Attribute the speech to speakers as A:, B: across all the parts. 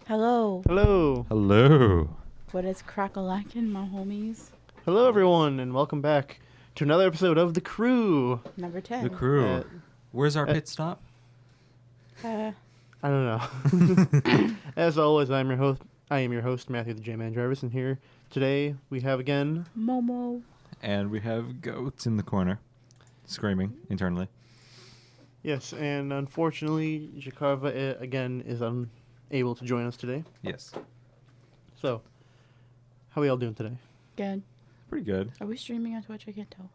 A: Hello.
B: Hello.
C: Hello.
A: What is crack-a-lackin', my homies?
B: Hello, everyone, and welcome back to another episode of The Crew.
A: Number 10.
C: The crew. Where's our pit stop?
B: I don't know. As always, I am your host, Matthew the J-Man Jarvis, and here today we have again...
A: Momo.
C: And we have goats in the corner, screaming internally.
B: Yes, and unfortunately, Jakarva again is unable to join us today.
C: Yes.
B: So, how are we all doing today?
A: Good.
C: Pretty good.
A: Are we streaming on Twitch? I can't tell.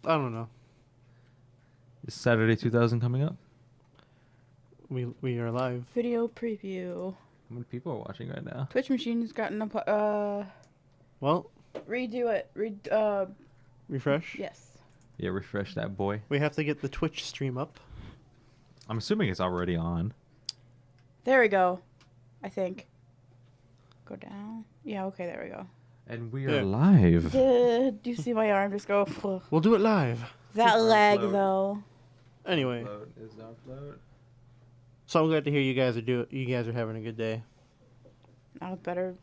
B: I don't know.
C: Is Saturday 2000 coming up?
B: We are live.
A: Video preview.
C: How many people are watching right now?
A: Twitch machine's gotten
B: Well,
A: redo it.
B: refresh.
A: Yes.
C: Yeah, refresh that boy.
B: We have to get the Twitch stream up.
C: I'm assuming it's already on.
A: There we go. I think. Go down. Yeah, okay, there we go.
C: And we are live.
A: Do you see my arm just go? Ugh.
B: We'll do it live.
A: That lag,
C: Upload.
A: though.
B: Anyway,
C: Upload is upload.
B: so I'm glad to hear you guys are having a good day.
A: I was better.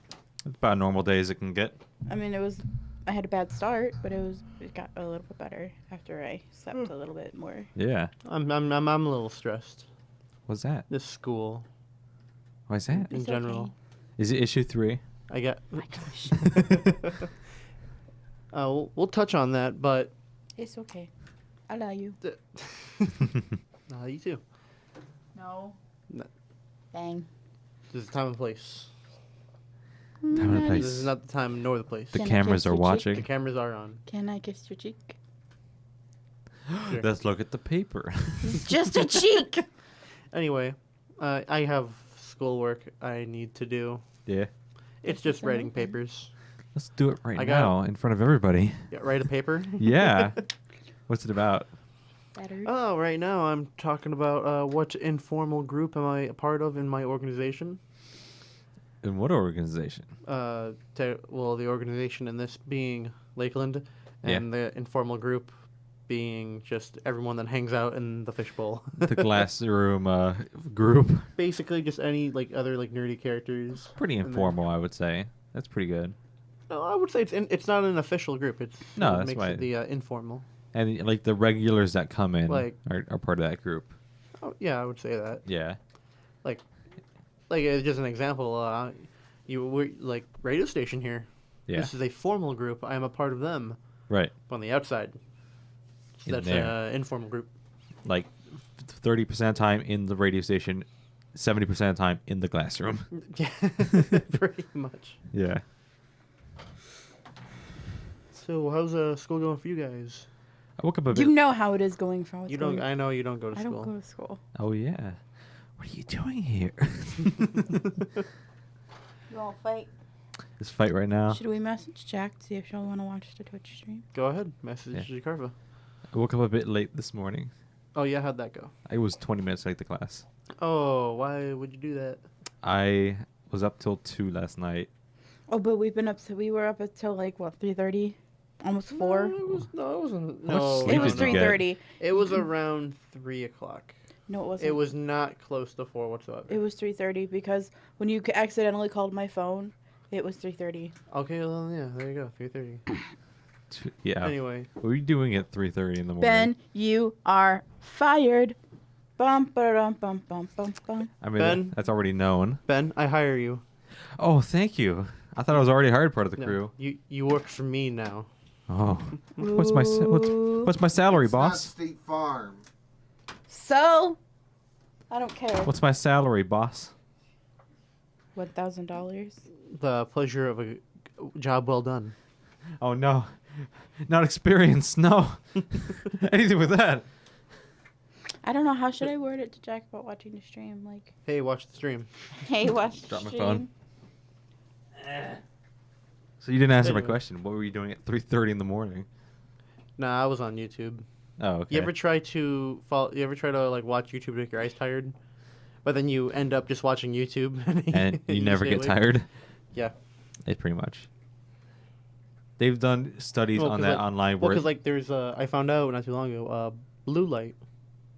C: It's about normal day as it can get.
A: I mean, I had a bad start, but it got a little bit better after I slept a little bit more.
C: Yeah.
B: I'm a little stressed.
C: What's that?
B: This school
C: Why is that?
B: in
A: It's
B: general.
A: okay.
C: Is it issue 3?
B: I got.
A: Oh my gosh.
B: We'll touch on that, but
A: It's okay. I love you.
B: you too.
A: No.
B: No.
A: Dang.
B: There's a time and place.
C: Time and
A: Nice.
C: place.
B: This is not the time nor the place.
C: The
A: Can I
C: cameras
A: kiss
C: are
A: your
C: watching.
B: The cameras are on.
A: Can I kiss your cheek?
B: Sure.
C: Let's look at the paper.
A: It's just a cheek.
B: Anyway, I have schoolwork I need to do.
C: Yeah.
B: It's
A: Is
B: just
A: this
B: writing
A: open?
B: papers.
C: Let's do it right
B: I got
C: now in front of everybody.
B: Yeah, write a paper.
C: Yeah. What's it about?
A: Better.
B: Oh, right now I'm talking about what informal group am I a part of in my organization.
C: In what organization?
B: The organization in this being Lakeland, and the informal group being just everyone that hangs out in the fishbowl.
C: The classroom group.
B: Basically, just any other nerdy characters.
C: Pretty
B: in there.
C: informal, I would say. That's pretty good.
B: No, I would say it's not an official group.
C: No,
B: what
C: that's
B: makes
C: why-
B: it the informal.
C: And the regulars that come in
B: Like-
C: are part of that group.
B: Oh yeah, I would say that.
C: Yeah.
B: Like as just an example, we're radio station here.
C: Yeah.
B: This is a formal group. I am a part of them.
C: Right.
B: On the outside, so
C: In
B: that's
C: there.
B: an informal group.
C: Like 30% of the time in the radio station, 70% of the time in the classroom.
B: Yeah, pretty much.
C: Yeah.
B: So how's school going for you guys?
C: I woke up a bit.
A: You know how it is going from.
B: You don't. I know you don't go to
A: I
B: school.
A: don't go to school.
C: Oh, yeah. What are you doing here?
A: You want to fight?
C: This fight right now.
A: Should we message Jack to see if she'll want to watch the Twitch stream?
B: Go ahead. Message Jakarva.
C: I woke up a bit late this morning.
B: Oh yeah, how'd that go?
C: I was 20 minutes late to class.
B: Oh, why would you do that?
C: I was up till 2 last night.
A: Oh, but we were up until 3:30, almost 4.
B: No, it wasn't.
C: How much
B: No,
C: sleep
A: It was
C: did you get?
A: 3:30.
B: It was around 3:00.
A: No, it wasn't.
B: It was not close to 4 whatsoever.
A: It was 3:30 because when you accidentally called my phone, it was 3:30.
B: Okay, well yeah, there you go, 3:30.
C: Yeah.
B: Anyway,
C: What were you doing at 3:30 in the morning?
A: Ben, you are fired. Bum ba-dum, bum bum bum bum.
C: I mean,
B: Ben?
C: that's already known.
B: Ben, I hire you.
C: Oh, thank you. I thought I was already hired part of the
B: No,
C: crew.
B: you work for me now.
C: Oh, what's my salary,
D: It's
C: boss?
D: Not State Farm.
A: So, I don't care.
C: What's my salary, boss?
A: $1,000.
B: The pleasure of a job well done.
C: Oh no, not experience. No, anything with that.
A: I don't know. How should I word it to Jack about watching the stream? Like,
B: Hey, watch the stream.
A: hey, watch the
C: Drop my
A: stream.
C: phone. So you didn't answer my
B: Anyway.
C: question. What were you doing at 3:30 in the morning?
B: Nah, I was on YouTube.
C: Oh, okay.
B: You ever try to watch YouTube to make your eyes tired, but then you end up just watching YouTube
C: and you never
B: stay
C: get
B: awake?
C: tired?
B: Yeah.
C: It pretty much. They've done studies
B: Well,
C: on
B: 'cause
C: that online
B: Well,
C: where
B: because there's I found out not too long ago blue light.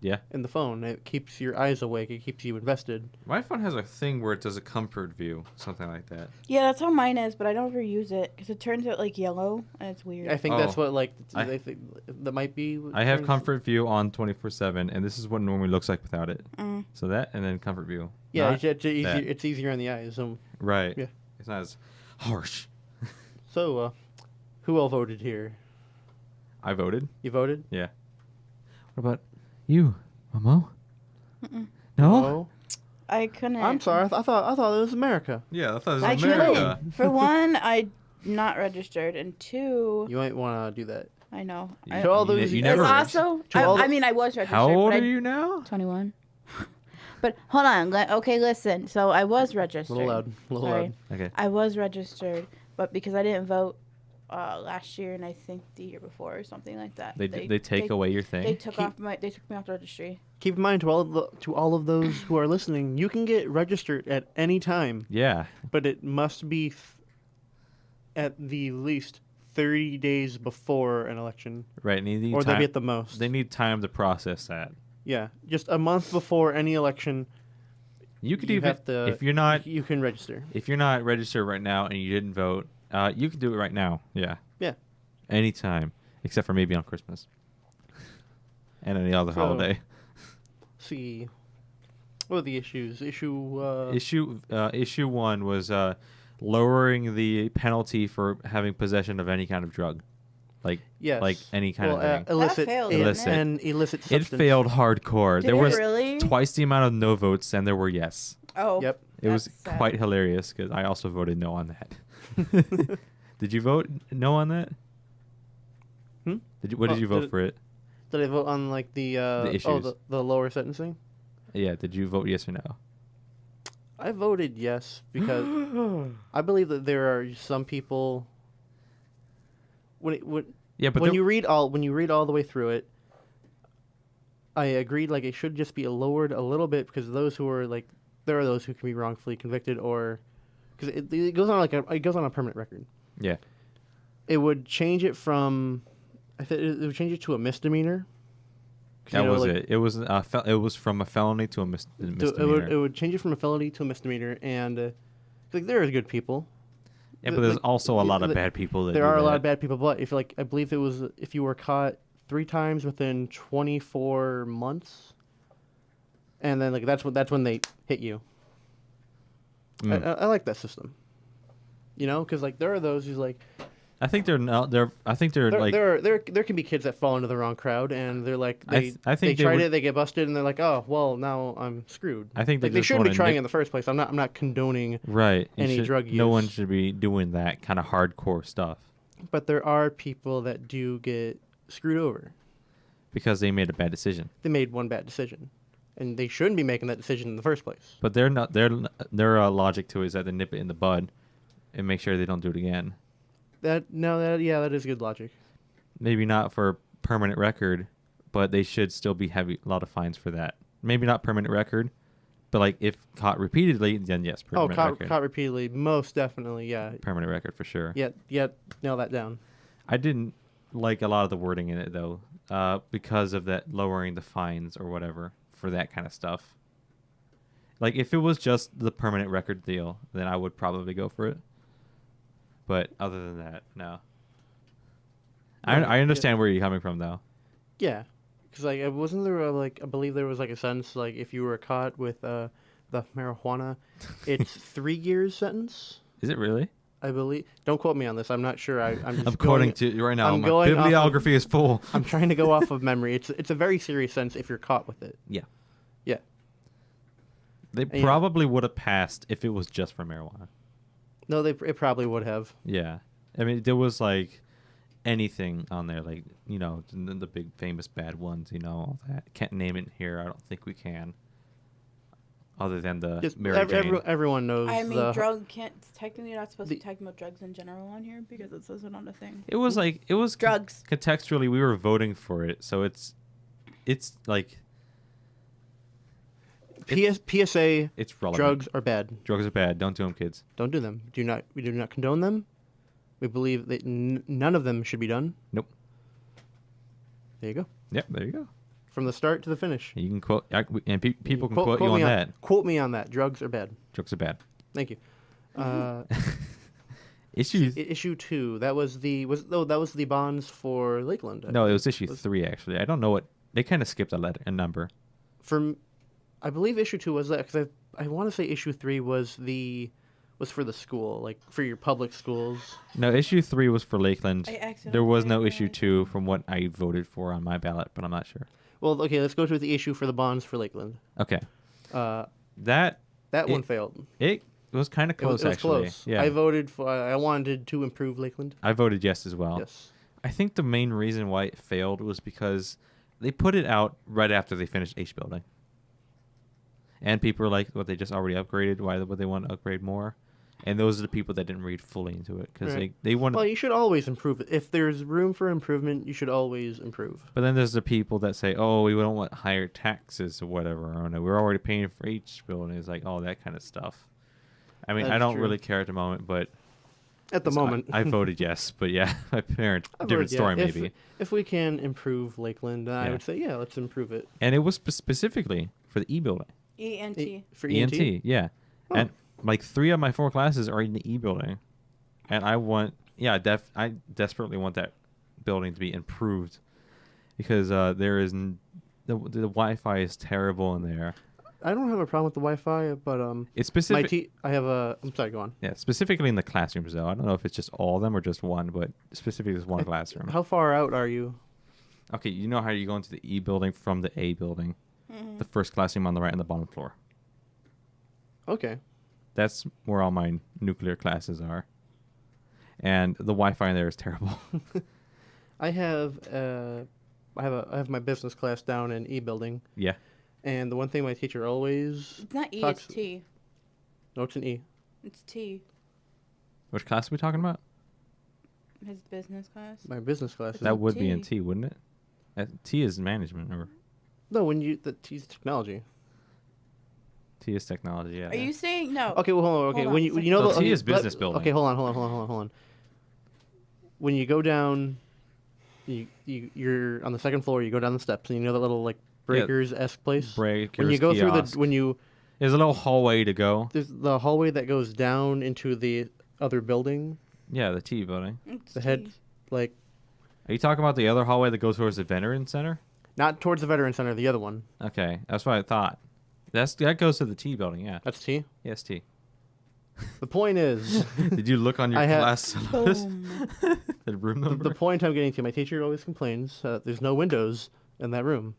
C: Yeah.
B: in the phone. It keeps your eyes awake. It keeps you invested.
C: My phone has a thing where it does a comfort view, something like that.
A: Yeah, that's how mine is, but I don't ever use it because it turns out like yellow and it's weird.
B: I think that's
C: Oh.
B: what like
C: I-
B: they think that might be.
C: I have comfort view on 24/7, and this is what it normally looks like without it.
A: Mm.
C: So that, and then comfort view.
B: Yeah,
C: Not
B: it's easier.
C: that.
B: It's easier on the eyes.
C: Right.
B: Yeah.
C: It's not as harsh.
B: So, who all voted here?
C: I voted.
B: You voted?
C: Yeah. What about you, Momo?
A: Mm-mm.
C: No.
A: I couldn't.
B: I'm sorry. I thought it was America.
C: Yeah, I thought it was
A: I
C: America.
A: couldn't. For one, I'm not registered, and two,
B: You might want to do that.
A: I know.
C: You-
A: I,
B: To all
C: you ne-
B: those-
C: you
A: it's
C: never.
A: also.
B: To all
A: I
B: the-
A: mean, I was registered.
C: How old
A: but
C: are you now?
A: 21. But hold on. Okay, listen. So I was
B: A
A: registered.
B: little loud. A little
A: Sorry.
B: loud.
C: Okay.
A: I was registered, but because I didn't vote last year and I think the year before or something like that,
C: They take away your thing.
A: They took me off the registry.
B: Keep in mind to all of those who are listening, you can get registered at any time,
C: Yeah.
B: but it must be at the least 30 days before an election,
C: Right. And you need
B: or
C: time,
B: maybe at the most.
C: they need time to process that.
B: Yeah, just a month before any election.
C: You could
B: You
C: even
B: have to-
C: if you're not
B: You can register.
C: registered right now and you didn't vote, you can do it right now. Yeah.
B: Yeah.
C: Anytime, except for maybe on Christmas and any other
B: So-
C: holiday.
B: See, what are the issues? Issue.
C: Issue 1 was lowering the penalty for having possession of any kind of drug, like
B: Yes.
C: like any kind
B: well,
C: of thing.
B: illicit,
A: failed,
B: and-
C: didn't it?
B: and illicit
C: It
B: substance.
C: failed hardcore.
A: Did
C: there
A: it
C: was
A: really?
C: twice the amount of no votes than there were yes.
A: Oh.
B: Yep.
C: It was
A: That's sad.
C: quite hilarious because I also voted no on that. Did you vote no on that?
B: Hmm?
C: What did
B: Oh,
C: you vote
B: did-
C: for it?
B: Did I vote on like the
C: issues.
B: the lower sentencing?
C: Yeah, did you vote yes or no?
B: I voted yes because I believe that there are some people.
C: Yeah, but
B: When
C: there-
B: you read all the way through it, I agreed like it should just be lowered a little bit because those who are like there are those who can be wrongfully convicted or because it goes on it goes on a permanent record.
C: yeah,
B: It would change it from I think it would change it to a misdemeanor. 'Cause,
C: that
B: you know,
C: was
B: like,
C: it. It was it was from a felony to a misdemeanor.
B: it would change it from a felony to a misdemeanor and like there are good people.
C: Yeah, but there's
B: like,
C: also a lot of
B: the-
C: bad people that
B: There
C: do
B: are a lot
C: that.
B: of bad people, but if like I believe it was if you were caught 3 times within 24 months, and then like that's when they hit you.
C: Mm.
B: I like that system. You know, because like there are those who's like
C: I think they're not. I think they're like.
B: there can be kids that fall into the wrong crowd and they're like
C: I think
B: they
C: they
B: tried
C: would-
B: it, they get busted, and they're like, oh well, now I'm screwed.
C: I think
B: Like they
C: just
B: shouldn't be
C: wanna
B: trying
C: nip-
B: in the first place. I'm not condoning,
C: Right. You
B: any
C: should-
B: drug
C: No one
B: use.
C: should be doing that kind of hardcore stuff
B: but there are people that do get screwed over.
C: because they made a bad decision.
B: They made one bad decision, and they shouldn't be making that decision in the first place.
C: But they're not. Their logic to it is that they nip it in the bud and make sure they don't do it again.
B: That is good logic.
C: Maybe not for permanent record, but they should still be heavy. A lot of fines for that. Maybe not permanent record, but like if caught repeatedly, then yes,
B: Oh,
C: permanent record.
B: caught repeatedly, most definitely, yeah.
C: Permanent record for sure.
B: Yeah, nail that down.
C: I didn't like a lot of the wording in it though, because of that lowering the fines or whatever for that kind of stuff. Like if it was just the permanent record deal, then I would probably go for it. But other than that, no. I understand where you're coming from though.
B: Yeah, because like, wasn't there I believe there was like a sentence like if you were caught with the marijuana, it's 3 years sentence.
C: Is it really?
B: I believe. Don't quote me on this. I'm not sure. I'm just
C: I'm
B: going,
C: quoting to you right now.
B: I'm
C: My
B: going off of-
C: bibliography is full.
B: I'm trying to go off of memory. It's a very serious sentence if you're caught with it.
C: Yeah.
B: Yeah.
C: They
B: Yeah.
C: probably would have passed if it was just for marijuana.
B: No, it probably would have.
C: Yeah. I mean, there was like anything on there, like, you know, the big famous bad ones, you know, all that. Can't name it here. I don't think we can. Other than the
B: Just
C: Mary Jane.
B: everyone knows.
A: I mean,
B: the,
A: drug can't technically you're not supposed
B: the-
A: to talk about drugs in general on here because it says it on the thing.
C: It was like, it was
A: Drugs.
C: contextually, we were voting for it. So it's like,
B: PSA.
C: it's relevant.
B: Drugs are bad.
C: Drugs are bad. Don't do them, kids.
B: Don't do them. We do not condone them. We believe that none of them should be done.
C: Nope.
B: There you go.
C: Yep, there you go.
B: from the start to the finish.
C: You can quote, and people can quote you
B: me
C: on that.
B: Quote me on that. Drugs are bad.
C: Jokes are bad.
B: Thank you.
C: Issues.
B: Issue 2. That was the bonds for Lakeland.
C: No, it was issue 3 actually. I don't know what they kind of skipped a number.
B: I believe issue 2 was that because I want to say issue 3 was for the school, like for your public schools.
C: No, issue 3 was for Lakeland. There was no
A: accidentally
C: issue 2 from what I voted for on my ballot, but I'm not sure.
B: Well, okay, let's go to the issue for the bonds for Lakeland.
C: Okay.
B: That one failed.
C: It was kind of close,
B: it was
C: actually.
B: close.
C: Yeah.
B: I voted for. I wanted to improve Lakeland.
C: I voted yes as well.
B: Yes.
C: I think the main reason why it failed was because they put it out right after they finished H building. And people are like, what, they just already upgraded? Why would they want to upgrade more? And those are the people that didn't read fully into it because they wanted.
B: Well, you should always improve it. If there's room for improvement, you should always improve.
C: But then there's the people that say, oh, we don't want higher taxes or whatever. Or no, we're already paying for each building. It's like, oh, that kind of stuff. I mean, I
B: That's
C: don't
B: true.
C: really care at the moment, but
B: At the moment,
C: I voted yes. But yeah, my parents, different story maybe.
B: If we can improve Lakeland, I
C: Yeah.
B: would say, yeah, let's improve it.
C: And it was specifically for the E building.
A: ENT.
B: For
C: ENT, yeah.
B: Oh.
C: And like 3 of my 4 classes are in the E building. And I desperately want that building to be improved because there is the Wi-Fi is terrible in there.
B: I don't have a problem with the Wi-Fi, but
C: It's specific.
B: I'm sorry, go on.
C: Yeah, specifically in the classrooms though. I don't know if it's just all of them or just one, but specifically this one classroom.
B: How far out are you?
C: Okay, you know how you go into the E building from the A building, the first classroom on the right on the bottom floor.
B: Okay.
C: That's where all my nuclear classes are. And the Wi-Fi in there is terrible.
B: I have my business class down in E building,
C: Yeah.
B: and the one thing my teacher always
A: It's not E,
B: talks.
A: it's T.
B: No, it's an E.
A: It's T.
C: Which class are we talking about?
A: His business class.
B: My business class.
A: It's
C: That
A: in
C: would be in
A: T.
C: T, wouldn't it? T is management, or
B: No, the T's technology.
C: T is technology. Yeah.
A: Are you saying no?
B: Okay, well, hold on. Okay,
A: Hold on
B: when
A: a
B: you
A: second.
B: know
C: No,
B: the
C: T
B: okay,
C: is business building.
B: Okay, hold on. When you go down, you're on the second floor. You go down the steps, and you know that little like breakers-esque place.
C: Breakers,
B: When you go
C: kiosk. There's a little hallway to go.
B: there's the hallway that goes down into the other building.
C: Yeah, the T building.
A: It's
B: The
A: T.
B: head, like
C: Are you talking about the other hallway that goes towards the Veteran Center?
B: not towards the Veteran Center, the other one.
C: Okay, that's what I thought. That goes to the T building. Yeah.
B: That's T.
C: Yes, T.
B: The point is,
C: Did you look on your
B: I had-
C: class syllabus?
A: Boom.
C: The room
B: the
C: number?
B: point I'm getting to. My teacher always complains there's no windows in that room.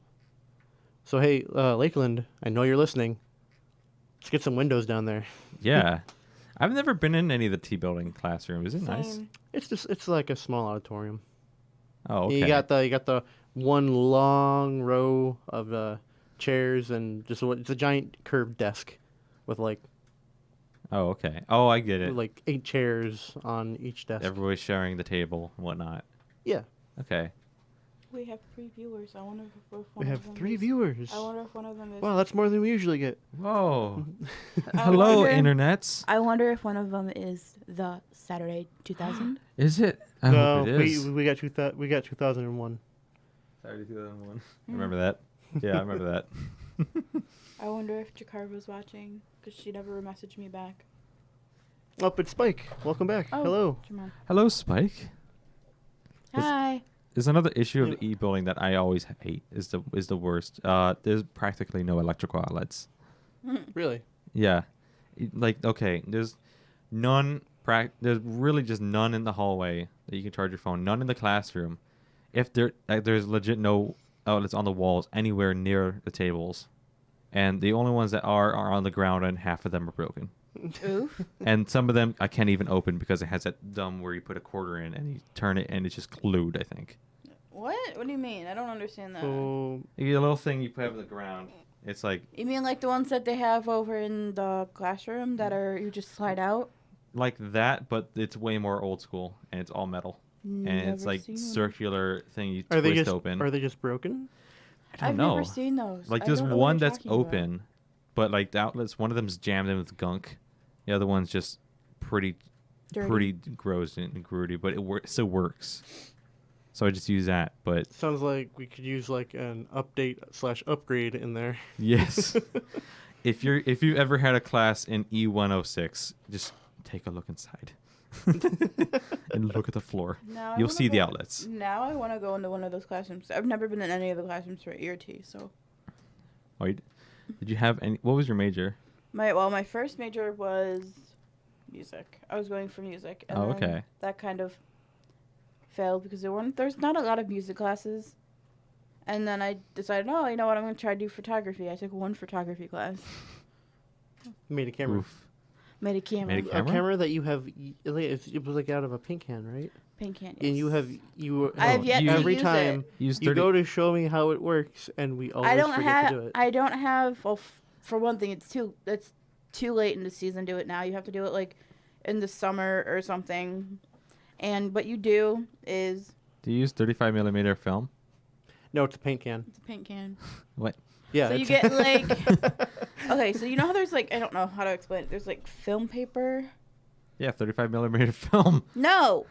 B: So hey, Lakeland, I know you're listening. Let's get some windows down there.
C: Yeah. I've never been in any of the T building classrooms. Is it nice?
A: Same.
B: It's like a small auditorium.
C: Oh, okay.
B: You got the one long row of chairs and it's a giant curved desk with like
C: Oh, okay. Oh, I get it.
B: 8 chairs on each desk.
C: Everybody's sharing the table and whatnot.
B: Yeah,
C: Okay.
A: We have 3 viewers. I wonder if one
B: we
A: of
B: have
A: them
B: 3
A: is-
B: viewers.
A: I wonder if one of them is.
B: Wow, that's more than we usually get.
C: Whoa.
A: I
C: Hello,
A: wonder-
C: internets.
A: I wonder if one of them is the Saturday 2000.
C: Is it? I
B: No,
C: hope it is.
B: we got 2001.
C: Saturday 2001. I remember that. Yeah, I remember that.
A: I wonder if Jakar was watching because she never messaged me back.
B: Oh, it's Spike. Welcome back.
A: Oh,
B: Hello.
A: Jamal.
C: Hello, Spike.
A: Hi.
C: There's another issue of the E building that I always hate. Is the worst. There's practically no electrical outlets.
B: Really?
C: Yeah, okay. There's none. There's really just none in the hallway that you can charge your phone. None in the classroom. If there's legit no outlets on the walls anywhere near the tables, and the only ones that are on the ground, and half of them are broken.
A: Oof.
C: And some of them I can't even open because it has that dumb where you put a quarter in and you turn it and it's just glued, I think.
A: What? What do you mean? I don't understand that.
B: So
C: You get a little thing you put on the ground. It's like
A: You mean like the ones that they have over in the classroom that are you just slide out?
C: that, but it's way more old school and it's all metal. And it's
A: Never
C: like
A: seen one.
C: circular thing you
B: are they
C: twist
B: just
C: open.
B: are they just broken?
C: I don't
A: I've
C: know.
A: never seen those.
C: Like
A: I
C: there's
A: don't know what
C: one
A: you're
C: that's
A: talking about.
C: open, but like the outlets, one of them's jammed in with gunk. The other one's just pretty
A: Dirty.
C: gross and grody, but it still works. so I just use that. But
B: Sounds like we could use like an update/upgrade in there.
C: yes, if you've ever had a class in E106, just take a look inside and look at the floor. You'll see the outlets.
A: Now I want to go into one of those classrooms. I've never been in any of the classrooms for ERT, so.
C: Oh, did you have any? What was your major?
A: My first major was music. I was going for music. And
C: Oh,
A: then
C: okay.
A: that kind of failed because there's not a lot of music classes. And then I decided, oh, you know what, I'm going to try to do photography. I took one photography class.
B: Made a camera.
C: Oof.
A: Made a camera.
C: Made a
B: A
C: camera?
B: camera that you have. It was like out of a paint can, right?
A: Paint can, yes.
B: And
A: I have yet to
B: every
A: use
B: time
A: it.
C: Use
B: you
C: 30
B: go to show me how it works, and we always forget to do it.
A: I don't have. Well, for one thing, it's too late in the season to do it now. You have to do it like in the summer or something. And what you do is
C: Do you use 35 millimeter film?
B: No, it's a paint can.
A: it's a paint can.
C: What?
B: Yeah.
A: So you
B: it's-
A: get like okay, so you know how there's like I don't know how to explain it. There's like film paper.
C: Yeah, 35 millimeter film.
A: No,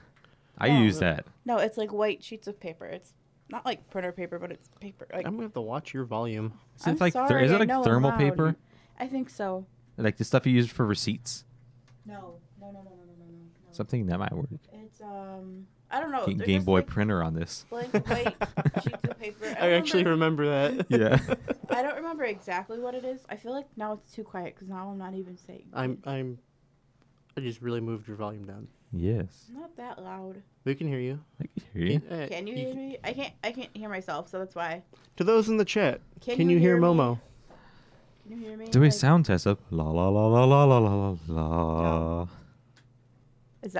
C: I
A: No.
C: use that.
A: no, it's like white sheets of paper. It's not like printer paper, but it's paper. Like
B: I'm gonna have to watch your volume.
C: Is it
A: I'm
C: like
A: sorry,
C: is it
A: I
C: like
A: know I'm
C: thermal
A: loud.
C: paper?
A: I think so.
C: Like the stuff you use for receipts?
A: No.
C: Something that might work.
A: It's I don't know. They're
C: Game
A: just,
C: Boy
A: like,
C: printer on this.
A: blank white sheets of paper.
B: I actually remember that.
C: Yeah.
A: I don't remember exactly what it is. I feel like now it's too quiet because now I'm not even saying.
B: I just really moved your volume down.
C: Yes.
A: Not that loud.
B: We can hear you.
C: I can hear you.
A: Can you hear me? I can't hear myself, so that's why.
B: To those in the chat,
A: Can
B: can
A: you
B: you hear
A: hear me?
B: Momo?
A: Can you hear me?
C: Do a
A: Like,
C: sound test of la la la la la la la la.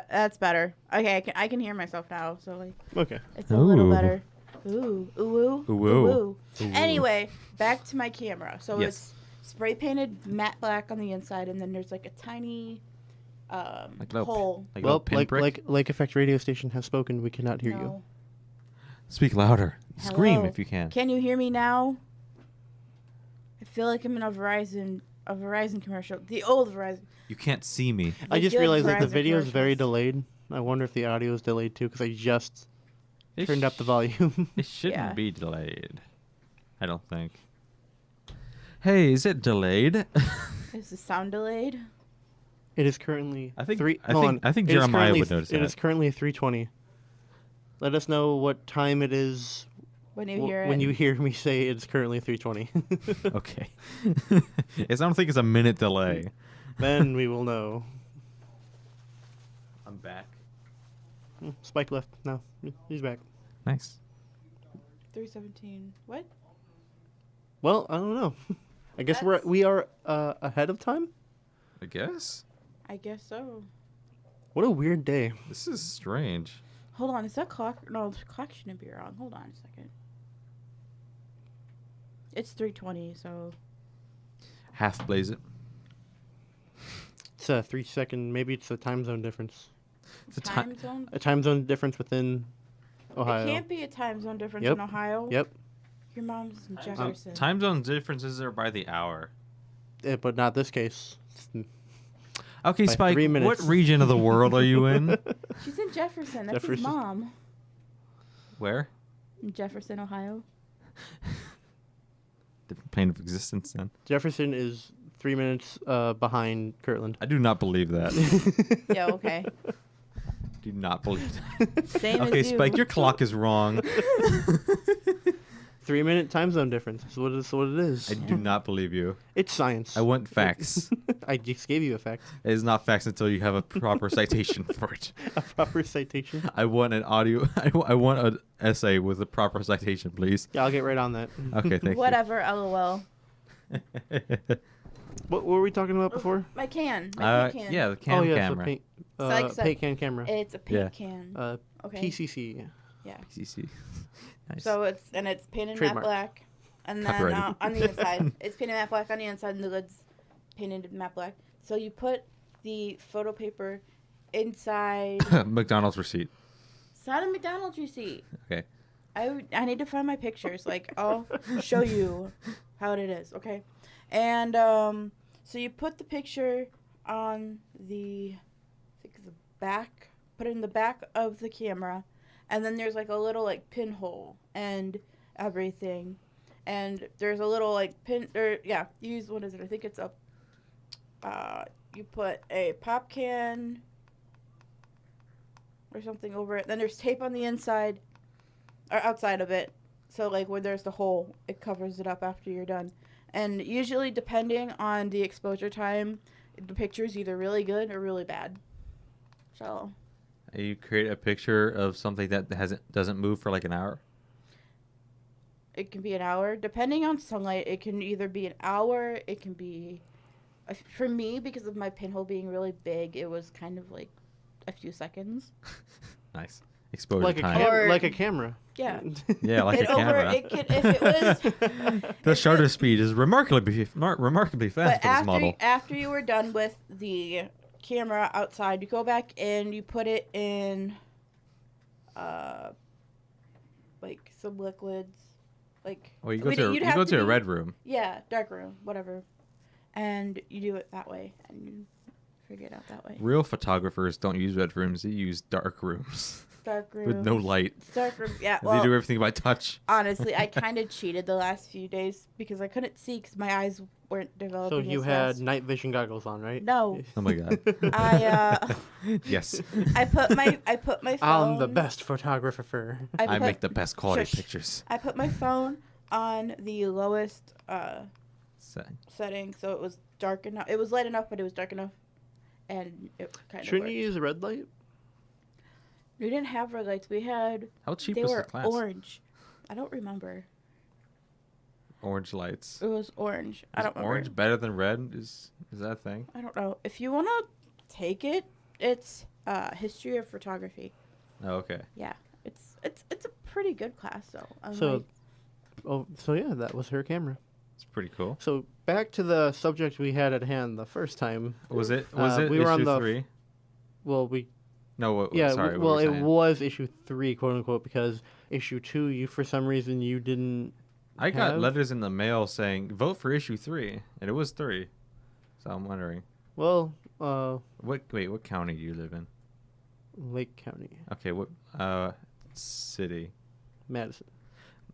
A: That's better. Okay, I can hear myself now, so like
B: Okay.
A: it's a little
C: Ooh.
A: better. Ooh, ooh, ooh,
C: Ooh,
A: ooh.
C: ooh.
A: Anyway, back to my camera. So
C: Yes.
A: it's spray painted matte black on the inside, and then there's like a tiny
C: Like a little
A: hole.
C: Like a
B: Well,
C: little pinprick.
B: like Effect Radio Station has spoken. We cannot hear you.
A: No.
C: Speak louder. Scream
A: Hello.
C: if you can.
A: Can you hear me now? I feel like I'm in a Verizon commercial. The old Verizon.
C: You can't see me.
B: I
A: The
B: just
A: good
B: realized that the
A: Verizon
B: video is very
A: commercials.
B: delayed. I wonder if the audio is delayed too, because I just
C: It
B: turned up the volume.
C: It shouldn't
A: Yeah.
C: be delayed. I don't think. Hey, is it delayed?
A: Is the sound delayed?
B: It is currently
C: I think-
B: three.
C: I
B: hold
C: think-
B: on.
C: I think
B: It is
C: Jeremiah
B: currently
C: would notice
B: It
C: that.
B: is currently 3:20. Let us know what time it is
A: When you hear it.
B: when you hear me say it's currently 3:20.
C: Okay. I don't think it's a minute delay.
B: Then we will know.
C: I'm back.
B: Spike left. No, he's back.
C: Nice.
A: 3:17. What?
B: Well, I don't know. I guess
A: That's-
B: we are ahead of time.
C: I guess.
A: I guess so.
B: What a weird day.
C: This is strange.
A: Hold on, is that clock? No, the clock shouldn't be wrong. Hold on a second. It's 3:20, so
C: Half blaze it.
B: It's a 3-second. Maybe it's a time zone difference.
C: It's a
A: time zone.
B: A time zone difference within Ohio.
A: It can't be a time zone difference
B: Yep.
A: in Ohio.
B: Yep.
A: Your mom's in Jefferson.
C: time zone differences are by the hour.
B: But not this case.
C: Okay,
B: By
C: Spike,
B: 3
C: what
B: minutes.
C: region of the world are you in?
A: She's in Jefferson. That's his
B: Jefferson.
A: mom.
C: Where?
A: In Jefferson, Ohio.
C: Different plane of existence then.
B: Jefferson is 3 minutes behind Kirtland.
C: I do not believe that.
A: Yeah, okay.
C: do not believe that.
A: Same
C: Okay,
A: as you.
C: Spike, your clock is wrong.
B: 3-minute time zone difference is what it is.
C: I do not believe you.
B: It's science.
C: I want facts.
B: I just gave you a fact.
C: It is not facts until you have a proper citation for it.
B: A proper citation.
C: I want an audio. I want an essay with a proper citation, please.
B: Yeah, I'll get right on that.
C: Okay, thank
A: Whatever, lol.
C: you.
B: What were we talking about before?
A: My can. My paint can.
C: Yeah, the cam
B: yeah,
C: camera.
B: So paint,
A: So like I said,
B: paint can camera.
A: It's a paint
C: Yeah.
A: can. Okay.
B: PCC.
A: Yeah.
C: PCC. Nice.
A: So it's painted matte
B: Trademark.
A: black, and then
C: Copyrighted.
A: on the inside it's painted matte black on the inside, and the lid's painted matte black. So you put the photo paper inside.
C: McDonald's receipt.
A: It's not a McDonald's receipt.
C: Okay.
A: I need to find my pictures. Like I'll show you how it is. Okay, and so you put the picture on the back. Put it in the back of the camera, and then there's like a little like pinhole and everything, and there's a little like pin or yeah, you use what is it? I think it's a you put a pop can or something over it. Then there's tape on the inside or outside of it. So like where there's the hole, it covers it up after you're done. And usually depending on the exposure time, the picture's either really good or really bad. So
C: You create a picture of something that doesn't move for like an hour.
A: it can be an hour. Depending on sunlight, it can either be an hour, it can be for me, because of my pinhole being really big, it was kind of like a few seconds.
C: Nice exposure
B: Like
C: time.
A: Or-
B: like a camera.
A: Yeah.
C: Yeah, like a camera.
A: It could, if it was.
C: The
A: if
C: shutter
A: it-
C: speed is remarkably fast
A: But
C: for this
A: after
C: model.
A: after you were done with the camera outside, you go back and you put it in, like some liquids, like.
C: Well, you go
A: we-
C: to
A: you'd
C: you
A: have
C: go to a
A: be-
C: red room.
A: Yeah, dark room, whatever, and you do it that way, and you figure it out that way.
C: Real photographers don't use red rooms; they use dark rooms
A: Dark room
C: with no light.
A: Dark room, yeah.
C: They do
A: Well,
C: everything by touch.
A: honestly, I kind of cheated the last few days because I couldn't see because my eyes weren't
B: So
A: developing.
B: you
A: as
B: had
A: fast.
B: night vision goggles on, right?
A: No.
C: Oh my god. Yes,
A: I put my phone.
B: I'm the best photographer.
C: I
A: put-
C: make the best quality
A: Shush.
C: pictures.
A: I put my phone on the lowest
C: So,
A: setting, so it was dark enough. It was light enough, but it was dark enough, and it kind of.
B: Shouldn't you use a red light?
A: We didn't have red lights. We had.
C: how cheap
A: They
C: was
A: were
C: the class?
A: orange. I don't remember.
C: Orange lights.
A: It was orange. I
C: Is
A: don't remember.
C: orange better than red? Is that a thing?
A: I don't know. If you want to take it, it's history of photography.
C: Oh, okay.
A: Yeah, it's a pretty good class though.
B: So, so yeah, that was her camera.
C: It's pretty cool.
B: So back to the subject we had at hand the first time.
C: Was it
B: we
C: issue
B: were on the
C: 3?
B: Well, we
C: No,
B: yeah.
C: sorry.
B: Well,
C: what
B: it
C: were you saying?
B: was issue 3, quote unquote, because issue 2, you for some reason you didn't.
C: I got
B: have-
C: letters in the mail saying vote for issue 3, and it was 3. So I'm wondering,
B: Well,
C: what county do you live in?
B: Lake County,
C: Okay, what city?
B: Madison.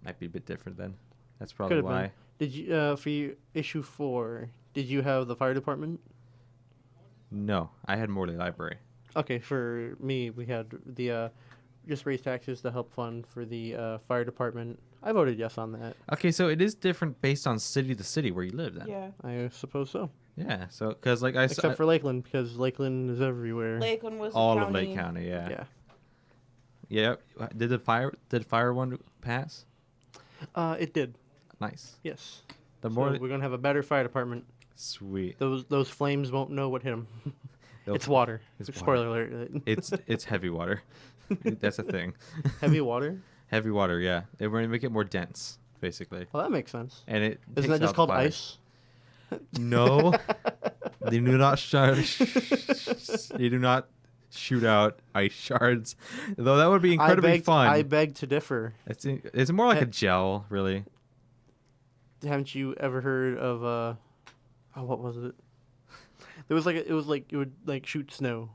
C: Might be a bit different then. That's probably
B: Could've been.
C: why.
B: Did you for you issue 4? Did you have the fire department?
C: No, I had Morley Library.
B: Okay, for me, we had the just raise taxes to help fund for the fire department. I voted yes on that.
C: Okay, so it is different based on city to city where you live then.
A: yeah,
B: I suppose so.
C: Yeah, so because like I saw
B: Except for Lakeland, because Lakeland is everywhere.
A: Lakeland was
C: all
A: a
C: of Lake
A: county.
C: County, yeah.
B: Yeah.
C: Yeah. Did fire one pass?
B: It did.
C: Nice.
B: Yes.
C: The
B: So
C: more
B: we're gonna have a better fire department.
C: sweet.
B: Those flames won't know what hit them.
C: They'll-
B: It's water.
C: It's
B: Spoiler alert.
C: It's heavy water. That's a thing.
B: Heavy water.
C: Heavy water, yeah. They want to make it more dense, basically.
B: Well, that makes sense.
C: And it
B: Isn't
C: takes
B: that just
C: out
B: called
C: fire.
B: ice?
C: No. They do not they do not shoot out ice shards. Though that would be incredibly fun.
B: I beg to differ.
C: It's more like a
B: Ha-
C: gel, really.
B: Haven't you ever heard of oh, what was it? There was it would like shoot snow.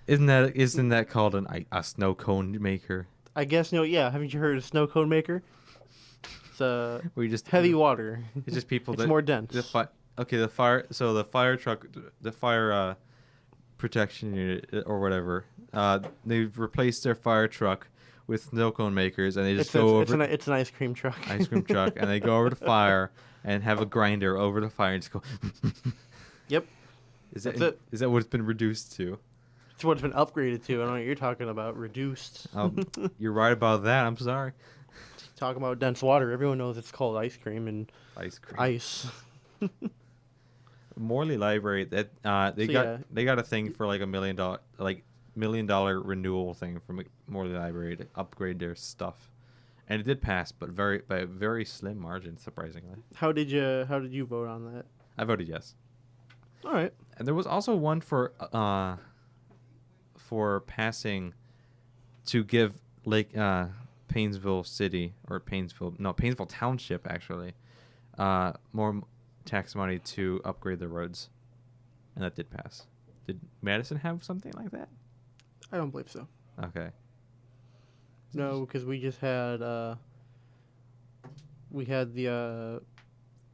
C: Isn't that called a snow cone maker?
B: I guess no. Yeah, haven't you heard of snow cone maker? It's
C: Where you just
B: heavy water.
C: It's just people
B: It's
C: that
B: more dense.
C: the fire. So the fire truck, the fire protection unit or whatever. They've replaced their fire truck with snow cone makers, and they just go over
B: It's an ice cream truck.
C: ice cream truck, and they go over the fire and have a grinder over the fire and just go.
B: Yep.
C: Is that
B: That's it.
C: is that what it's been reduced to?
B: It's what it's been upgraded to. I don't know what you're talking about. Reduced.
C: You're right about that. I'm sorry.
B: Talking about dense water. Everyone knows it's called ice cream and
C: Ice cream.
B: ice.
C: Morley Library. That they got a thing for like $1 million, like $1 million renewal thing from Morley Library to upgrade their stuff, and it did pass, but by a very slim margin, surprisingly.
B: How did you vote on that?
C: I voted yes.
B: All right.
C: And there was also one for passing to give Painesville City or Painesville Township actually more tax money to upgrade the roads, and that did pass. Did Madison have something like that?
B: I don't believe so.
C: Okay.
B: No, because we just had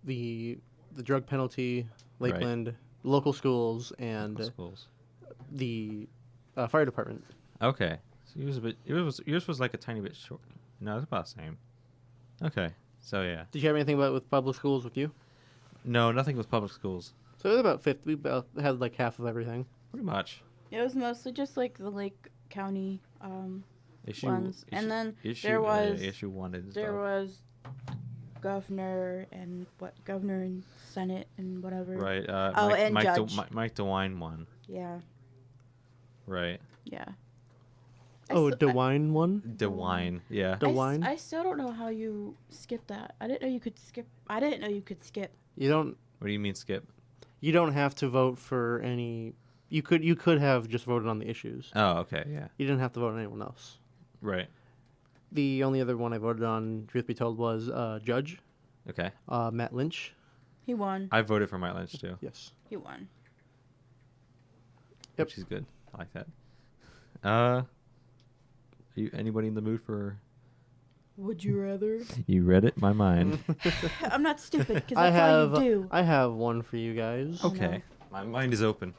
B: the drug penalty,
C: Right.
B: Lakeland, local schools, and
C: Schools.
B: the fire department.
C: Okay. So yours was like a tiny bit short. No, it's about the same. Okay. So yeah.
B: Did you have anything about with public schools with you?
C: No, nothing with public schools.
B: So it was about 50. We about had like half of everything.
C: Pretty much.
A: It was mostly just like the Lake County
C: Issue.
A: ones, and then
C: issue,
A: there was
C: issue 1 and
A: there
C: stuff.
A: was governor and Senate and whatever.
C: Right.
A: and judge.
C: Mike DeWine won.
A: Yeah,
C: Right.
A: yeah.
B: Oh,
A: the
B: DeWine one.
C: DeWine. Yeah.
B: DeWine.
A: I still don't know how you skip that. I didn't know you could skip. I didn't know you could skip.
B: You don't.
C: What do you mean skip?
B: You don't have to vote for any. You could have just voted on the issues.
C: Oh, okay. Yeah.
B: You didn't have to vote on anyone else.
C: Right.
B: The only other one I voted on, truth be told, was Judge
C: Okay.
B: Matt Lynch.
A: He won.
C: I voted for Mike Lynch too.
B: Yes.
A: He won.
B: Yep.
C: Which is good. I like that. Anybody in the mood for?
A: Would you rather?
C: You read it, my mind.
A: I'm not stupid because
B: I
A: that's
B: have.
A: all you do.
B: I have one for you guys.
A: Oh,
C: Okay. My mind is open.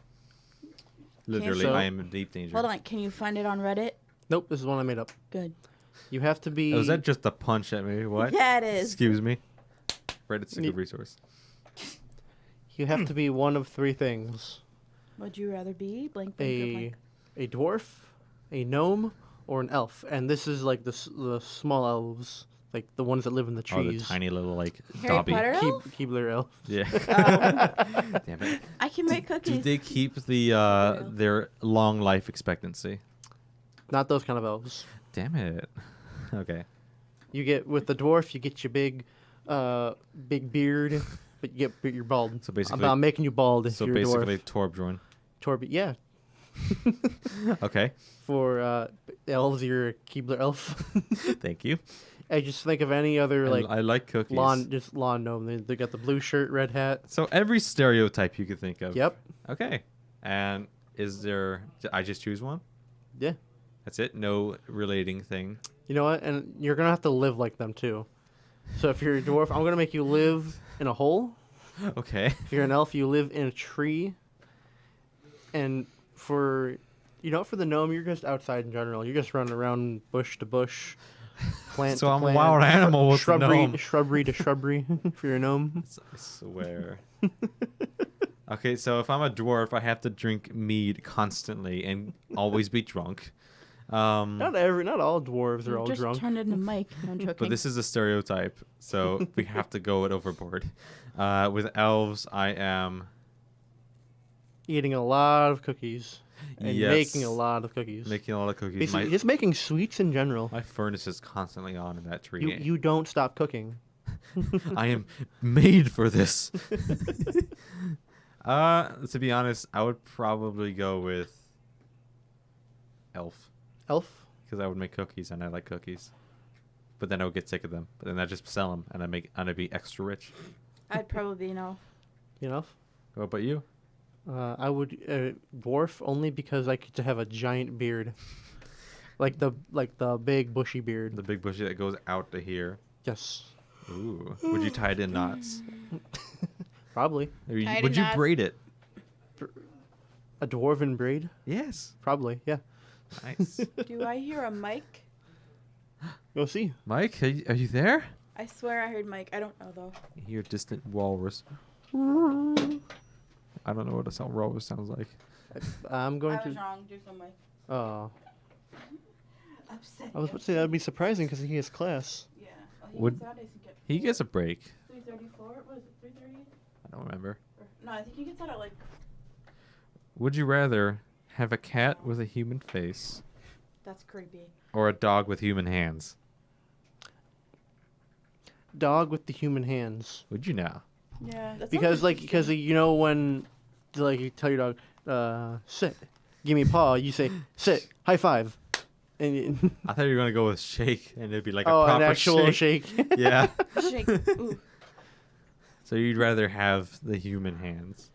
C: Literally,
B: So-
C: I am in deep danger.
A: Hold on. Can you find it on Reddit?
B: Nope, this is one I made up.
A: Good.
B: You have to be.
C: Oh, is that just a punch at me? What?
A: Yeah, it is.
C: Excuse me. Reddit's a
B: Ne-
C: good resource.
B: You have to be one of three things:
A: Would you rather be blank blank or
B: a
A: blank?
B: a dwarf, a gnome, or an elf. And this is like the small elves, like the ones that live in the
C: Oh, the
B: trees.
C: tiny little like
A: Harry
C: Dobby.
A: Potter elf?
B: Keebler elf.
C: Yeah.
A: Oh.
C: Damn it.
A: I can make
C: Do
A: cookies.
C: they keep the their long life expectancy?
B: Not those kind of elves.
C: Damn it. Okay.
B: You get with the dwarf, you get your big beard, but you're bald.
C: So basically-
B: I'm making you bald if
C: So
B: you're a
C: basically,
B: dwarf.
C: Torbjorn.
B: Yeah.
C: Okay.
B: For elves, you're a Keebler elf.
C: Thank you.
B: I just think of any other like
C: I like cookies.
B: lawn gnome. They got the blue shirt, red hat.
C: So every stereotype you could think of.
B: Yep.
C: Okay. And is there? I just choose one.
B: Yeah.
C: That's it. No relating thing.
B: You know what? And you're gonna have to live like them too. So if you're a dwarf, I'm gonna make you live in a hole.
C: Okay.
B: If you're an elf, you live in a tree. And for the gnome, you're just outside in general. You're just running around bush to bush, plant
C: So
B: to
C: I'm a
B: plant,
C: wild animal with a
B: shrubbery,
C: gnome.
B: shrubbery to shrubbery for your gnome.
C: I swear. Okay, so if I'm a dwarf, I have to drink mead constantly and always be drunk.
B: Not all dwarves are
A: You
B: all
A: just
B: drunk.
A: turned into Mike. No, I'm joking.
C: But this is a stereotype, so we have to go it overboard. With elves, I am
B: Eating a lot of cookies and
C: Yes.
B: making a lot of cookies.
C: making a lot of cookies.
B: Basically, just making sweets in general.
C: My furnace is constantly on in that tree.
B: You don't stop cooking.
C: I am made for this. To be honest, I would probably go with elf
B: Elf.
C: because I would make cookies and I like cookies. But then I would get sick of them. But then I just sell them and I'd be extra rich.
A: I'd probably be an elf.
B: You know.
C: What about you?
B: I would dwarf only because I get to have a giant beard, like the big bushy beard.
C: The big bushy that goes out to here.
B: Yes,
C: Ooh. Would you tie it in knots?
B: probably
C: Or
A: Tie it
C: would
A: in
C: you
A: knots.
C: braid it?
B: a dwarven braid.
C: Yes.
B: Probably, yeah.
C: Nice.
A: Do I hear a Mike?
B: Go see.
C: Mike, are you there?
A: I swear I heard Mike. I don't know though.
C: You hear distant walrus. I don't know what a walrus sounds like.
B: I'm going
A: I was
B: to.
A: wrong. There's no Mike.
B: Oh,
A: Upset.
B: I was about to say that'd be surprising because he has class.
A: Yeah. Oh,
C: Would-
A: gets out, I think, at
C: He gets a break.
A: 3:34. Was it 3:30?
C: I don't remember.
A: No, I think he gets out at like.
C: Would you rather have a cat with a human face
A: That's creepy.
C: or a dog with human hands?
B: Dog with the human hands.
C: Would you now?
A: Yeah. That
B: Because when you tell your dog, sit, give me a paw. You say sit, high five, and
C: I thought you were gonna go with shake, and it'd be like a
B: an
C: proper
B: actual
C: shake.
B: shake.
C: Yeah.
A: Shake. Ooh.
C: So you'd rather have the human hands?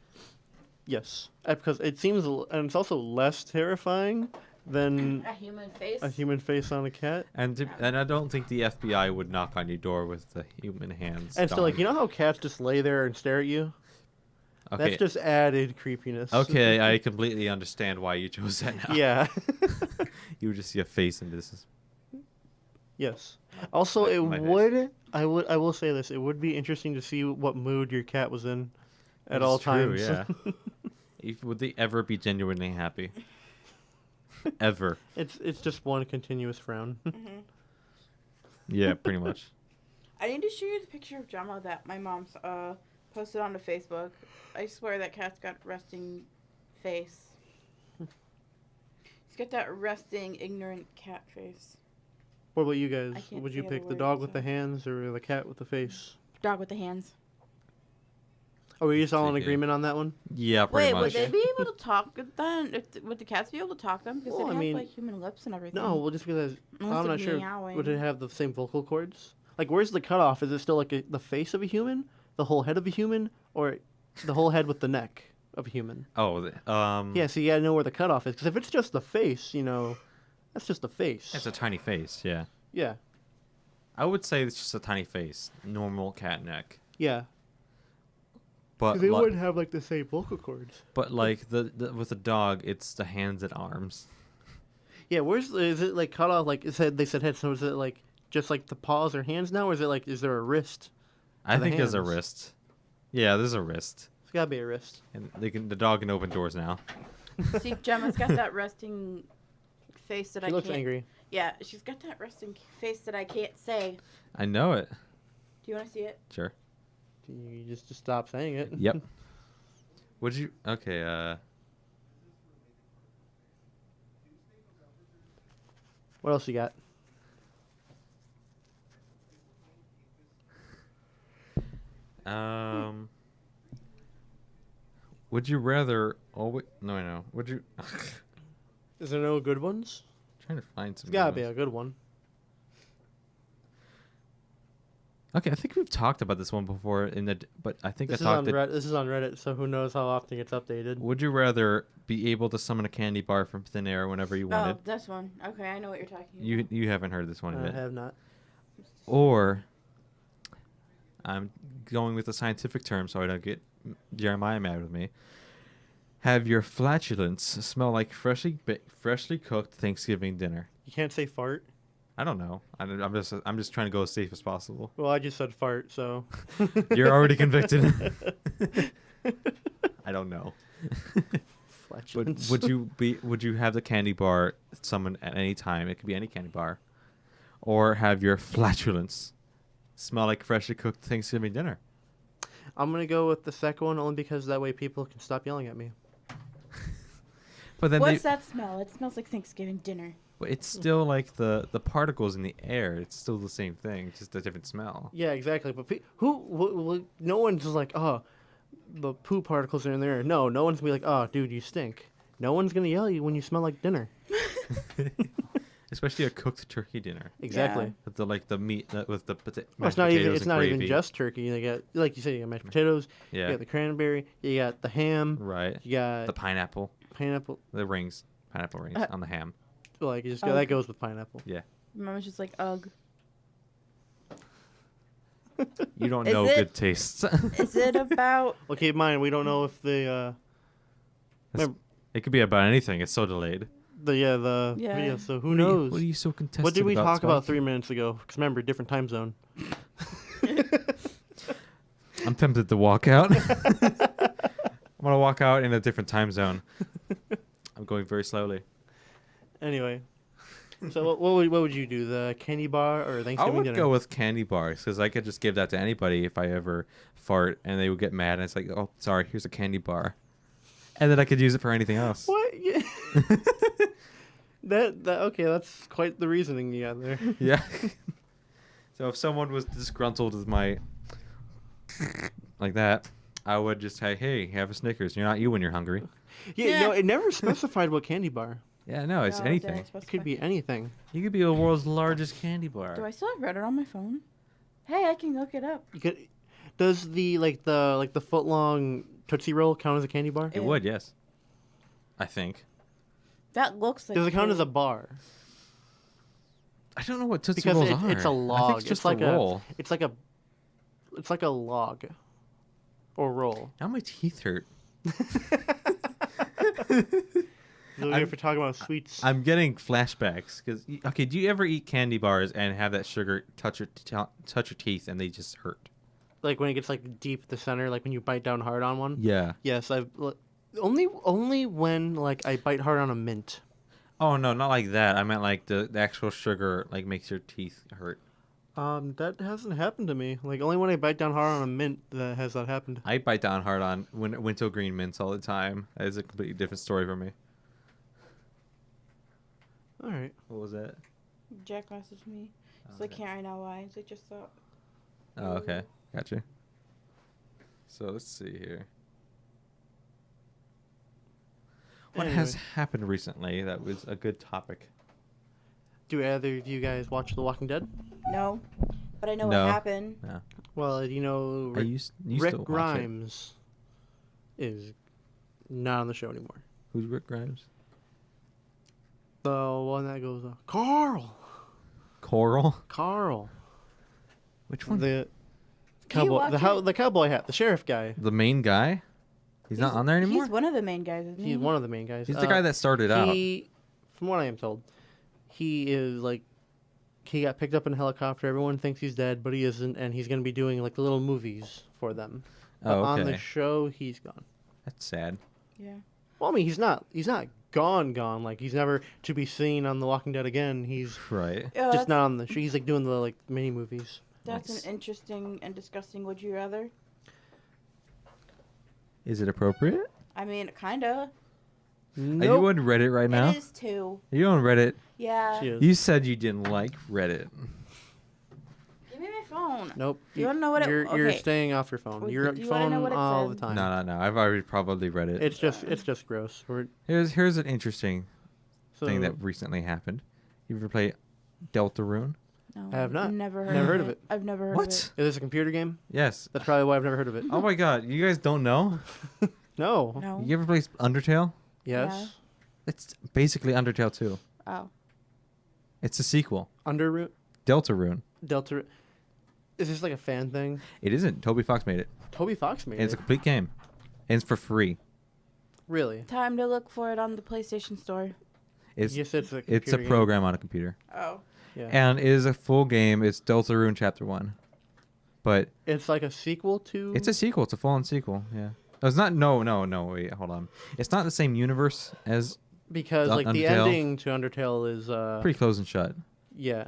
B: Yes, because it seems, and it's also less terrifying than
A: A human face.
B: a human face on a cat.
C: And I don't think the FBI would knock on your door with the human hands.
B: And so, like, you know how cats just lay there and stare at you?
C: Okay.
B: That's just added creepiness.
C: Okay, I completely understand why you chose that now.
B: Yeah.
C: You would just see a face and this is...
B: Yes. Also,
C: My
B: it
C: face.
B: would. I will say this. It would be interesting to see what mood your cat was in at all
C: It's true,
B: times.
C: yeah. Would they ever be genuinely happy? Ever.
B: It's just one continuous frown.
C: Yeah, pretty much.
A: I need to show you the picture of Gemma that my mom posted onto Facebook. I swear that cat's got resting face. He's got that resting, ignorant cat face.
B: What about you
A: I
B: guys?
A: can't
B: Would you
A: say the
B: pick the
A: word,
B: dog with the
A: so-
B: hands or the cat with the face?
A: Dog with the hands.
B: Are we just all in
C: Okay.
B: agreement on that one?
C: Yeah, pretty
A: Wait,
C: much.
A: would they be able to talk then? Would the cats be able to talk then? Because
B: Well,
A: they
B: I
A: have
B: mean,
A: like human lips and everything.
B: No, well, just because
A: Unless
B: I'm not
A: it's
B: sure.
A: meowing.
B: Would it have the same vocal cords? Like, where's the cutoff? Is it still like the face of a human, the whole head of a human, or the whole head with the neck of a human?
C: Oh,
B: Yeah, so you gotta know where the cutoff is. Because if it's just the face, that's just the face.
C: It's a tiny face, yeah.
B: Yeah,
C: I would say it's just a tiny face. Normal cat neck.
B: yeah.
C: But
B: They
C: li-
B: wouldn't have like the same vocal cords.
C: but like the with the dog, it's the hands and arms.
B: Yeah, is it like cut off? Like they said head. So is it like just like the paws or hands now, or is it like is there a wrist?
C: I
B: the
C: think there's a
B: hands.
C: wrist. Yeah, there's a wrist.
B: It's gotta be a wrist.
C: And the dog can open doors now.
A: See, Gemma's got that resting face that
B: She
A: I
B: looks
A: can't.
B: angry.
A: Yeah, she's got that resting face that I can't say.
C: I know it.
A: Do you want to see it?
C: Sure.
B: You just stop saying it.
C: Yep. Would you? Okay.
B: What else you got?
C: Would you rather always? No, I know. Would you?
B: Is there no good ones?
C: Trying to find some.
B: It's gotta
C: good
B: be
C: ones.
B: a good one.
C: Okay, I think we've talked about this one before but I think
B: This
C: I
B: is on
C: talked.
B: Reddit. This is on Reddit, so who knows how often it's updated.
C: Would you rather be able to summon a candy bar from thin air whenever you wanted?
A: Oh, this one. Okay, I know what you're talking about.
C: You haven't heard this one
B: I
C: yet.
B: have not.
C: Or I'm going with the scientific term so I don't get Jeremiah mad with me. Have your flatulence smell like freshly cooked Thanksgiving dinner.
B: You can't say fart.
C: I don't know. I'm just trying to go as safe as possible.
B: Well, I just said fart, so.
C: You're already convicted. I don't know. But
B: Flatulence.
C: would you have the candy bar summoned at any time? It could be any candy bar. Or have your flatulence smell like freshly cooked Thanksgiving dinner.
B: I'm gonna go with the second one only because that way people can stop yelling at me.
C: But then
A: What's that smell? It smells like Thanksgiving dinner.
C: but it's still like the particles in the air. It's still the same thing, just a different smell.
B: Yeah, exactly. But no one's just like, oh, the poo particles are in there. No one's gonna be like, oh, dude, you stink. No one's gonna yell at you when you smell like dinner.
C: Especially a cooked turkey dinner
B: Exactly.
A: Yeah.
C: with the meat with the
B: Well,
C: mashed
B: it's not even.
C: potatoes
B: It's
C: and
B: not even
C: gravy.
B: just turkey. You got, like you said, you got mashed potatoes.
C: Yeah.
B: You got the cranberry. You got the ham.
C: Right.
B: You got
C: The pineapple,
B: pineapple.
C: the rings, pineapple rings on the ham.
B: Like you just
A: Ugh.
B: that goes with pineapple.
C: Yeah.
A: Mama's just like, ugh.
C: You don't
A: Is
C: know
A: it-
C: good tastes.
A: Is it about?
B: Well, keep in mind we don't know if the
C: It could be about anything. It's so delayed.
A: Yeah.
B: video. So who knows?
C: What are you so contested
B: What did we talk about
C: Spike?
B: 3 minutes ago? Because remember, different time zone.
C: I'm tempted to walk out. I'm gonna walk out in a different time zone. I'm going very slowly.
B: Anyway, so what would you do? The candy bar or
C: I
B: Thanksgiving
C: would
B: dinner?
C: go with candy bars because I could just give that to anybody if I ever fart and they would get mad and it's like, oh, sorry, here's a candy bar, and then I could use it for anything else.
B: What? Yeah. that okay. That's quite the reasoning you got there.
C: Yeah. So if someone was disgruntled with my like that, I would just say, hey, have a Snickers. You're not you when you're hungry.
B: Yeah, no, it never specified what candy bar.
C: Yeah, no, it's
A: No, it
C: anything.
A: didn't
B: It could
A: specify.
B: be anything.
C: You could be the world's largest candy bar.
A: Do I still have Reddit on my phone? Hey, I can look it up.
B: You could. Does the foot long Tootsie Roll count as a candy bar?
C: It would, yes. I think.
A: That looks like.
B: Does it count as a
A: food.
B: bar?
C: I don't know what Tootsie
B: Because
C: Rolls
B: it's
C: are.
B: a
C: I think
B: log.
C: it's just
B: like
C: a roll.
B: It's like a log. Or roll.
C: Now my teeth hurt.
B: So if we're talking about sweets.
C: I'm getting flashbacks because okay, do you ever eat candy bars and have that sugar touch your teeth and they just hurt?
B: Like when it gets like deep at the center, like when you bite down hard on one.
C: Yeah.
B: Yes, I've only when like I bite hard on a mint.
C: Oh no, not like that. I meant like the actual sugar like makes your teeth hurt.
B: That hasn't happened to me. Like only when I bite down hard on a mint that has that happened.
C: I bite down hard on wintergreen mints all the time. That is a completely different story for me.
B: All right.
C: What was that?
A: Jack messaged me. He's like, can't right now. Why? He's like, just thought.
C: Oh, okay. Gotcha. So let's see here. What has happened recently that was a good topic?
B: Do either of you guys watch The Walking Dead?
A: No, but I know
C: No.
A: what happened.
C: No.
B: Well, you know,
C: I used to
B: Rick
C: watch it.
B: Grimes is not on the show anymore.
C: Who's Rick Grimes?
B: The one that goes, Carl.
C: Carl. Which one?
B: The
A: Do you
B: cowboy,
A: watch it?
B: the cowboy hat, the sheriff guy.
C: The main guy? He's not on there anymore?
A: He's one of the main guys, isn't he?
B: He's one of the main guys.
C: He's the guy that started out.
B: From what I am told, he is like, he got picked up in a helicopter. Everyone thinks he's dead, but he isn't, and he's going to be doing like little movies for them. But
C: Oh,
B: on the
C: okay.
B: show, he's gone.
C: That's sad.
A: Yeah.
B: Well, I mean, he's not gone. Like he's never to be seen on The Walking Dead again. He's
C: Right.
A: Oh,
B: just not on the show. He's like doing the like mini movies.
A: That's
C: Nice.
A: an interesting and disgusting would you rather.
C: Is it appropriate?
A: I mean, kinda.
C: Are you
B: Nope.
C: on Reddit right now?
A: It is too.
C: Are you on Reddit?
A: Yeah.
B: She is.
C: You said you didn't like Reddit.
A: Give me my phone.
B: Nope.
A: You wanna know what it-
B: You're
A: okay.
B: staying off your phone.
A: Well,
B: You're on
A: do
B: your
A: you wanna know
B: phone
A: what it
B: all the
A: said?
B: time.
C: No. I've already probably read it.
B: It's just gross.
C: Here's an interesting
B: So
C: thing that recently happened. You ever play Deltarune?
A: No,
B: I have not.
A: Never
B: Heard of it.
A: I've never heard of
C: What?
A: it.
B: Is this a computer game?
C: Yes.
B: That's probably why I've never heard of it.
C: Oh my god, you guys don't know?
B: No.
A: No.
C: You ever play Undertale?
B: Yes.
C: It's basically Undertale 2.
A: Oh.
C: It's a sequel.
B: Underroot.
C: Deltarune.
B: Delta. Is this like a fan thing?
C: It isn't. Toby Fox made it.
B: Toby Fox made
C: And it's a
B: it.
C: complete game. And it's for free.
B: Really?
A: Time to look for it on the PlayStation Store.
C: It's
B: Yes, it's a
C: it's a
B: computer game.
C: program on a computer.
A: Oh.
B: Yeah.
C: And it is a full game. It's Deltarune Chapter 1. But
B: It's like a sequel to.
C: it's a sequel. It's a full-on sequel. Yeah. Oh, it's not. No. Wait, hold on. It's not the same universe as
B: because like the
C: Undertale.
B: ending to Undertale is
C: pretty close and shut.
B: yeah,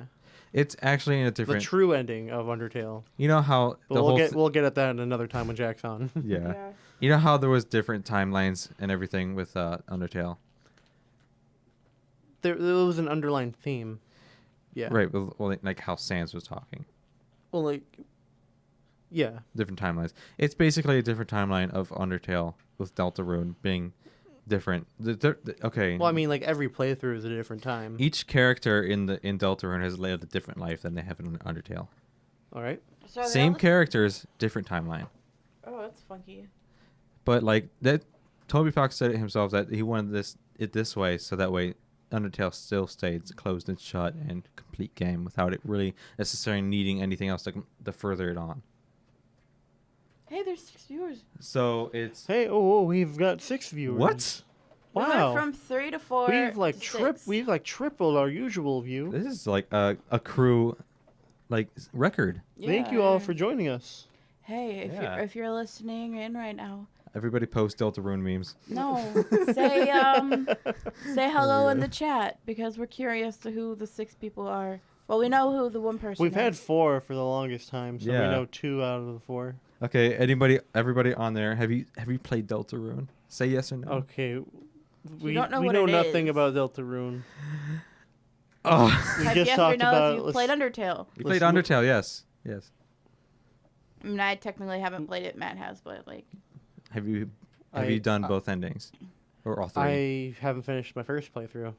C: It's actually in a
B: the
C: different.
B: true ending of Undertale.
C: You know how
B: But
C: the whole.
B: we'll get at that another time when Jack's on.
C: Yeah. You know how there was different timelines and everything with Undertale.
B: There was an underlying theme. Yeah.
C: Right. Well, like how Sans was talking.
B: Well, like. Yeah.
C: Different timelines. It's basically a different timeline of Undertale with Deltarune being different. Okay.
B: Well, I mean, like every playthrough is at a different time.
C: Each character in Deltarune has lived a different life than they have in Undertale.
B: All right.
A: So are they
C: Same
A: all the-
C: characters, different timeline.
A: Oh, that's funky.
C: But like that, Toby Fox said it himself that he wanted this way, so that way Undertale still stays closed and shut and complete game without it really necessarily needing anything else to further it on.
A: Hey, there's 6 viewers.
C: So it's
B: Hey, we've got 6 viewers.
C: what?
A: We
B: Wow.
A: went from 3 to 4.
B: We've like
A: to 6.
B: we've like tripled our usual view.
C: This is like a crew like record.
B: Thank you all
A: Yeah.
B: for joining us.
A: Hey,
C: Yeah.
A: if you're listening in right now,
C: Everybody post Deltarune memes.
A: no, say hello in the chat because we're curious to who the 6 people are. Well, we know who the one person.
B: We've had
A: is.
B: 4 for the longest time, so
C: Yeah.
B: we know 2 out of the 4.
C: Okay, everybody on there, have you played Deltarune? Say yes or no.
B: Okay. We
A: don't know
B: we
A: what
B: know
A: it
B: nothing
A: is.
B: about Deltarune.
C: Oh,
B: We
A: Type
B: just
A: yes or
B: talked
A: no
B: about
A: if
B: it.
A: you've played Undertale.
C: you played
B: Listen,
C: Undertale, yes.
A: I mean, I technically haven't played it. Matt has, but like,
C: Have you
B: I-
C: done both endings, or all 3?
B: I haven't finished my first playthrough.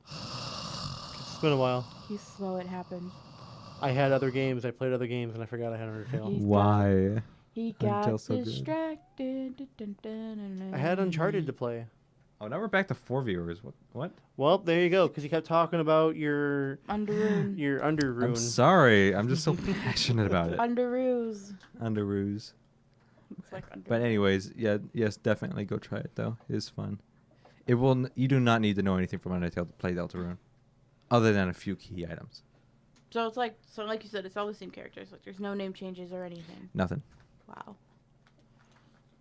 B: It's been a while.
A: he's slow. It happened.
B: I had other games. I played other games, and I forgot I had Undertale.
A: He's
C: Why?
A: He
C: Undertale's
A: got
C: so good.
A: distracted. Dun, dun, dun, dun,
B: I had
A: dun.
B: Uncharted to play.
C: Oh, now we're back to 4 viewers. What?
B: Well, there you go. Because you kept talking about your
A: Underoon.
B: under
C: I'm
B: rune.
C: sorry. I'm just so passionate about it.
A: Underoos.
C: Underoos.
A: It's like under.
C: But anyways, yes, definitely go try it though. It is fun. It will. You do not need to know anything from Undertale to play Deltarune, other than a few key items.
A: So it's like you said, it's all the same characters. Like there's no name changes or anything.
C: Nothing.
A: Wow.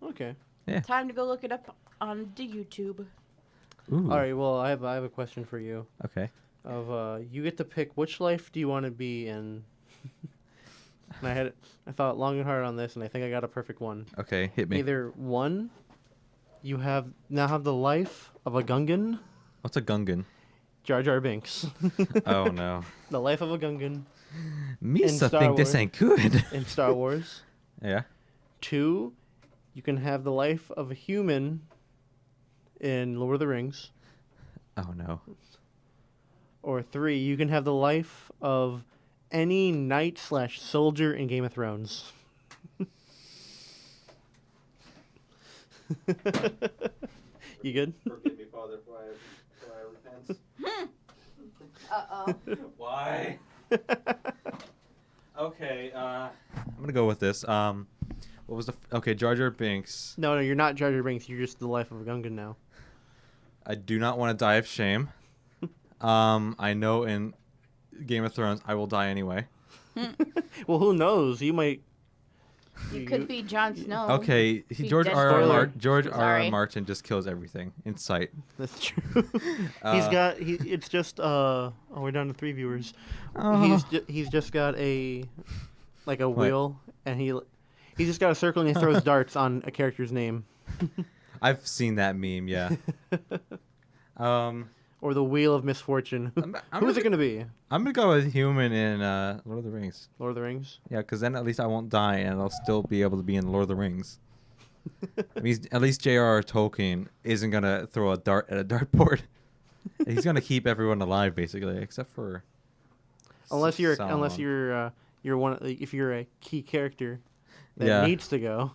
B: Okay.
C: Yeah.
A: Time to go look it up on the YouTube.
C: Ooh.
B: All right. Well, I have a question for you.
C: Okay.
B: You get to pick which life do you want to be in. And I thought long and hard on this, and I think I got a perfect one.
C: Okay. Hit me.
B: Either one, you now have the life of a Gungan,
C: What's a Gungan?
B: Jar Jar Binks.
C: Oh no.
B: The life of a Gungan
C: Misa
B: Star
C: think this
B: Wars.
C: ain't good.
B: in Star Wars.
C: Yeah.
B: 2, you can have the life of a human in Lord of the Rings.
C: Oh no.
B: Or 3, you can have the life of any knight/soldier in Game of Thrones. You good?
C: Forgive me, Father, for I repent.
A: Uh-oh.
C: Why? Okay, I'm gonna go with this. What was okay, Jar Jar Binks.
B: No, you're not Jar Jar Binks. You're just the life of a Gungan now.
C: I do not want to die of shame. I know in Game of Thrones I will die anyway.
B: Well, who knows? You might.
A: You could be Jon Snow.
C: Okay,
A: Be
C: George
A: dead
C: R.
B: spoiler.
C: George R. R.
A: Sorry.
C: Martin just kills everything in sight.
B: That's true. It's just. Oh, we're down to 3 viewers.
C: Oh.
B: He's just got a
C: What?
B: wheel, and he's just got a circle, and he throws darts on a character's name.
C: I've seen that meme. Yeah.
B: Or the Wheel of Misfortune.
C: I'm
B: Who's it gonna be?
C: I'm gonna go with human in Lord of the Rings.
B: Lord of the Rings.
C: Yeah, because then at least I won't die and I'll still be able to be in Lord of the Rings. I mean, at least J.R.R. Tolkien isn't gonna throw a dart at a dartboard. He's gonna keep everyone alive basically, except for.
B: Unless you're
C: Sauron.
B: if you're a key character that needs to go.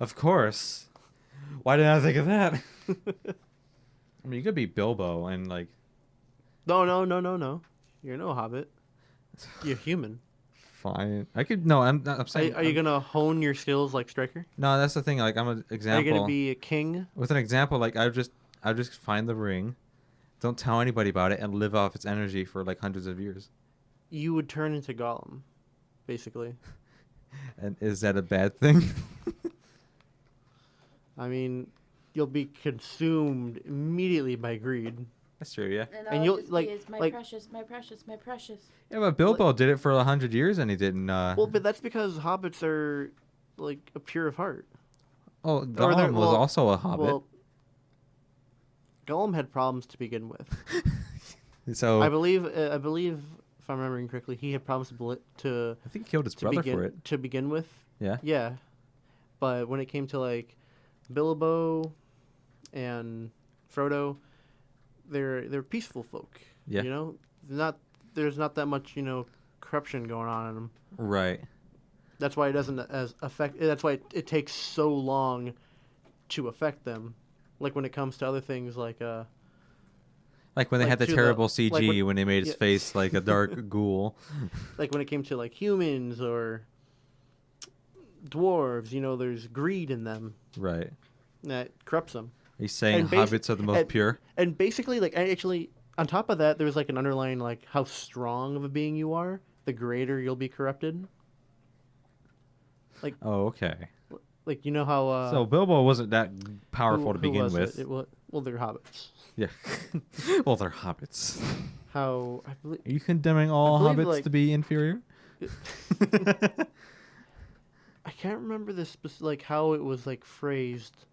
C: Of course. Why didn't I think of that? I mean, you could be Bilbo and like.
B: No. You're no hobbit. You're human.
C: Fine. I could no. I'm saying.
B: Are you gonna hone your skills like Striker?
C: No, that's the thing. Like I'm an example.
B: Are you gonna be a king?
C: With an example, like I just find the ring, don't tell anybody about it, and live off its energy for like hundreds of years.
B: You would turn into Gollum, basically.
C: And is that a bad thing?
B: I mean, you'll be consumed immediately by greed.
C: That's true, yeah.
B: And you'll, like-
A: my
B: like-
A: precious, my precious, my precious.
C: Yeah, but Bilbo did it for 100 years and he didn't.
B: Well, but that's because hobbits are like a pure of heart.
C: Oh,
B: they're-
C: Gollum was
B: well-
C: also a hobbit.
B: Well, Gollum had problems to begin with.
C: So
B: I believe, if I'm remembering correctly, he had problems to
C: I think he killed his brother
B: begin
C: for it.
B: to begin with.
C: Yeah.
B: Yeah, but when it came to like Bilbo and Frodo, they're peaceful folk.
C: Yeah.
B: You know, there's not that much corruption going on in them.
C: Right.
B: That's why it doesn't affect. That's why it takes so long to affect them. Like when it comes to other things like
C: Like when they
B: Like
C: had the
B: to the-
C: terrible CG
B: like
C: when they made his
B: yeah.
C: face like a dark ghoul.
B: like when it came to like humans or dwarves, there's greed in them
C: Right.
B: that corrupts them.
C: Are you saying
B: And basi-
C: hobbits are the most
B: and-
C: pure?
B: And basically, like, actually, on top of that, there's like an underlying, like, how strong of a being you are, the greater you'll be corrupted.
C: Oh, okay.
B: Like, you know how.
C: So Bilbo wasn't that powerful to
B: who
C: begin
B: was
C: with.
B: It? Well, they're hobbits.
C: Yeah. Well, they're hobbits.
B: How. I believe.
C: Are you condemning all
B: believe,
C: hobbits
B: like-
C: to be inferior?
B: I can't remember like, how it was, like, phrased,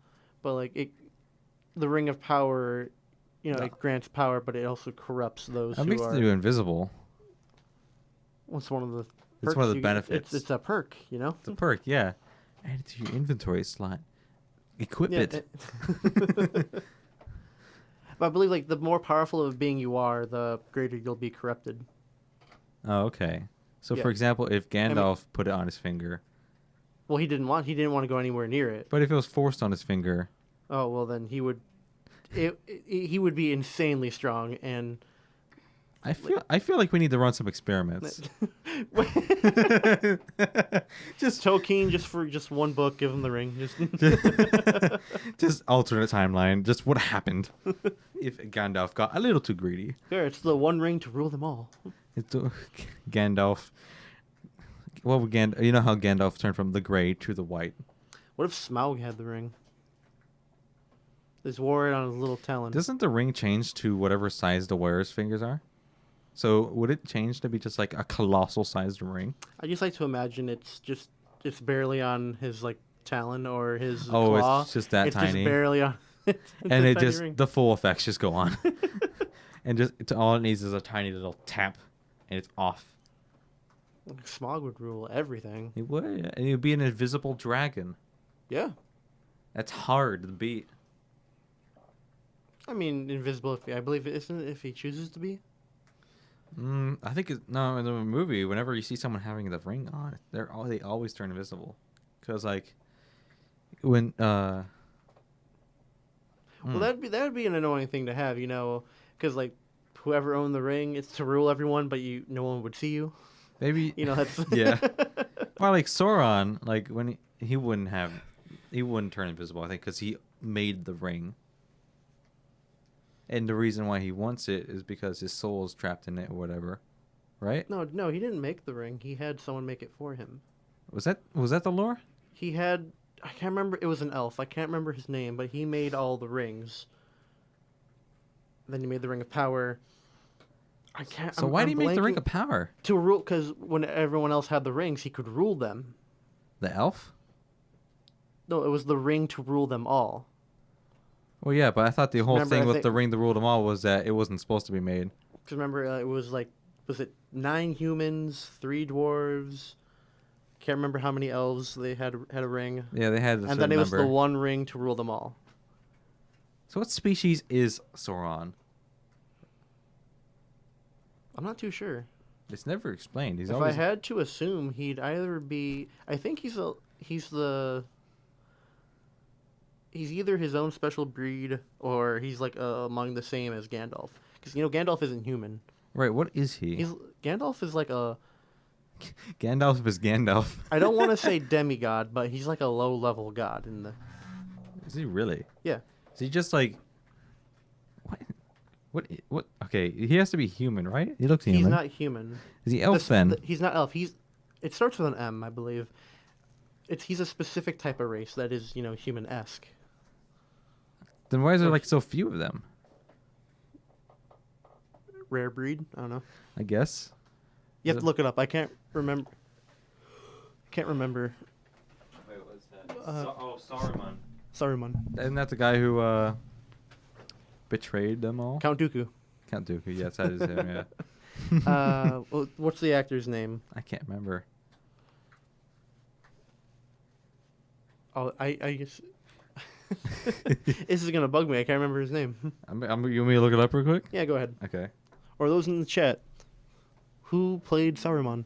B: but, like, the Ring of Power,
C: No.
B: it grants power, but it also corrupts those
C: That
B: who
C: makes
B: are.
C: you invisible.
B: What's one of the.
C: It's one of the
B: you get.
C: benefits.
B: It's a perk,
C: It's a perk, yeah. Add it to your inventory slot. Equip
B: Yeah,
C: it.
B: But I believe like the more powerful of a being you are, the greater you'll be corrupted.
C: Oh, okay. So,
B: Yeah.
C: for example, if
B: mean-
C: Gandalf put it on his finger,
B: Well, he didn't want to go anywhere near it.
C: but if it was forced on his finger,
B: Oh well, then he would he would be insanely strong, and
C: I feel like we need to run some experiments. Just
B: Tolkien, just for just one book, give him the ring.
C: just alternate timeline. Just what happened if Gandalf got a little too greedy.
B: There, it's the one ring to rule them all.
C: It's Gandalf. What would you know how Gandalf turned from the gray to the white?
B: What if Smaug had the ring? Just wore it on his little talon.
C: Doesn't the ring change to whatever size the wearer's fingers are? So would it change to be just like a colossal sized ring?
B: I just like to imagine it's barely on his like talon or his
C: Oh,
B: claw.
C: it's just that
B: it's
C: tiny.
B: Just barely on.
C: And it just the full effects just go on. And all it needs is a tiny little tap, and it's off.
B: Smaug would rule everything.
C: It would, and it would be an invisible dragon.
B: Yeah.
C: That's hard to beat.
B: I mean, invisible. I believe it isn't if he chooses to be.
C: I think no, in the movie, whenever you see someone having the ring on, they always turn invisible, because like when
B: Well, that would be an annoying thing to have, because like whoever owned the ring, it's to rule everyone, but no one would see you.
C: maybe
B: That's
C: yeah. Well, like Sauron, like when he wouldn't turn invisible, I think, because he made the ring. And the reason why he wants it is because his soul is trapped in it or whatever, right?
B: No, he didn't make the ring. He had someone make it for him.
C: Was that the lore?
B: He had, I can't remember, it was an elf. I can't remember his name, but he made all the rings. Then he made the Ring of Power.
C: Why did he make the Ring of Power?
B: To rule, because when everyone else had the rings, he could rule them.
C: The elf?
B: No, it was the ring to rule them all.
C: Well, yeah, but I thought the whole thing with the ring to rule them all was that it wasn't supposed to be made.
B: Because remember, it was like, was it 9 humans, 3 dwarves? Can't remember how many elves they had a ring.
C: Yeah, they had a
B: and then it was
C: number.
B: the one ring to rule them all.
C: So what species is Sauron?
B: I'm not too sure.
C: It's never explained.
B: If I had to assume, he'd either be... I think he's either his own special breed, or he's like among the same as Gandalf. Because Gandalf isn't human.
C: Right. What is he?
B: Gandalf is like a...
C: Gandalf is Gandalf.
B: I don't want to say demigod, but he's like a low-level god in the...
C: Is he really?
B: Yeah.
C: Is he just like... What? Okay, he has to be human, right? He looks human.
B: He's not human.
C: Is he elf then?
B: He's not elf. It starts with an M, I believe. He's a specific type of race that is, human-esque.
C: Then why is there like so few of them?
B: Rare breed? I don't know.
C: I guess.
B: You have to look it up. I can't remember. Wait,
C: what's that? Saruman.
B: Saruman.
C: Isn't that the guy who betrayed them all?
B: Count Dooku.
C: Count Dooku, yes, that is him, yeah.
B: What's the actor's name?
C: I can't remember.
B: Oh, I guess... This is gonna bug me. I can't remember his name.
C: You want me to look it up real quick?
B: Yeah, go ahead.
C: Okay.
B: Or those in the chat. Who played Saruman?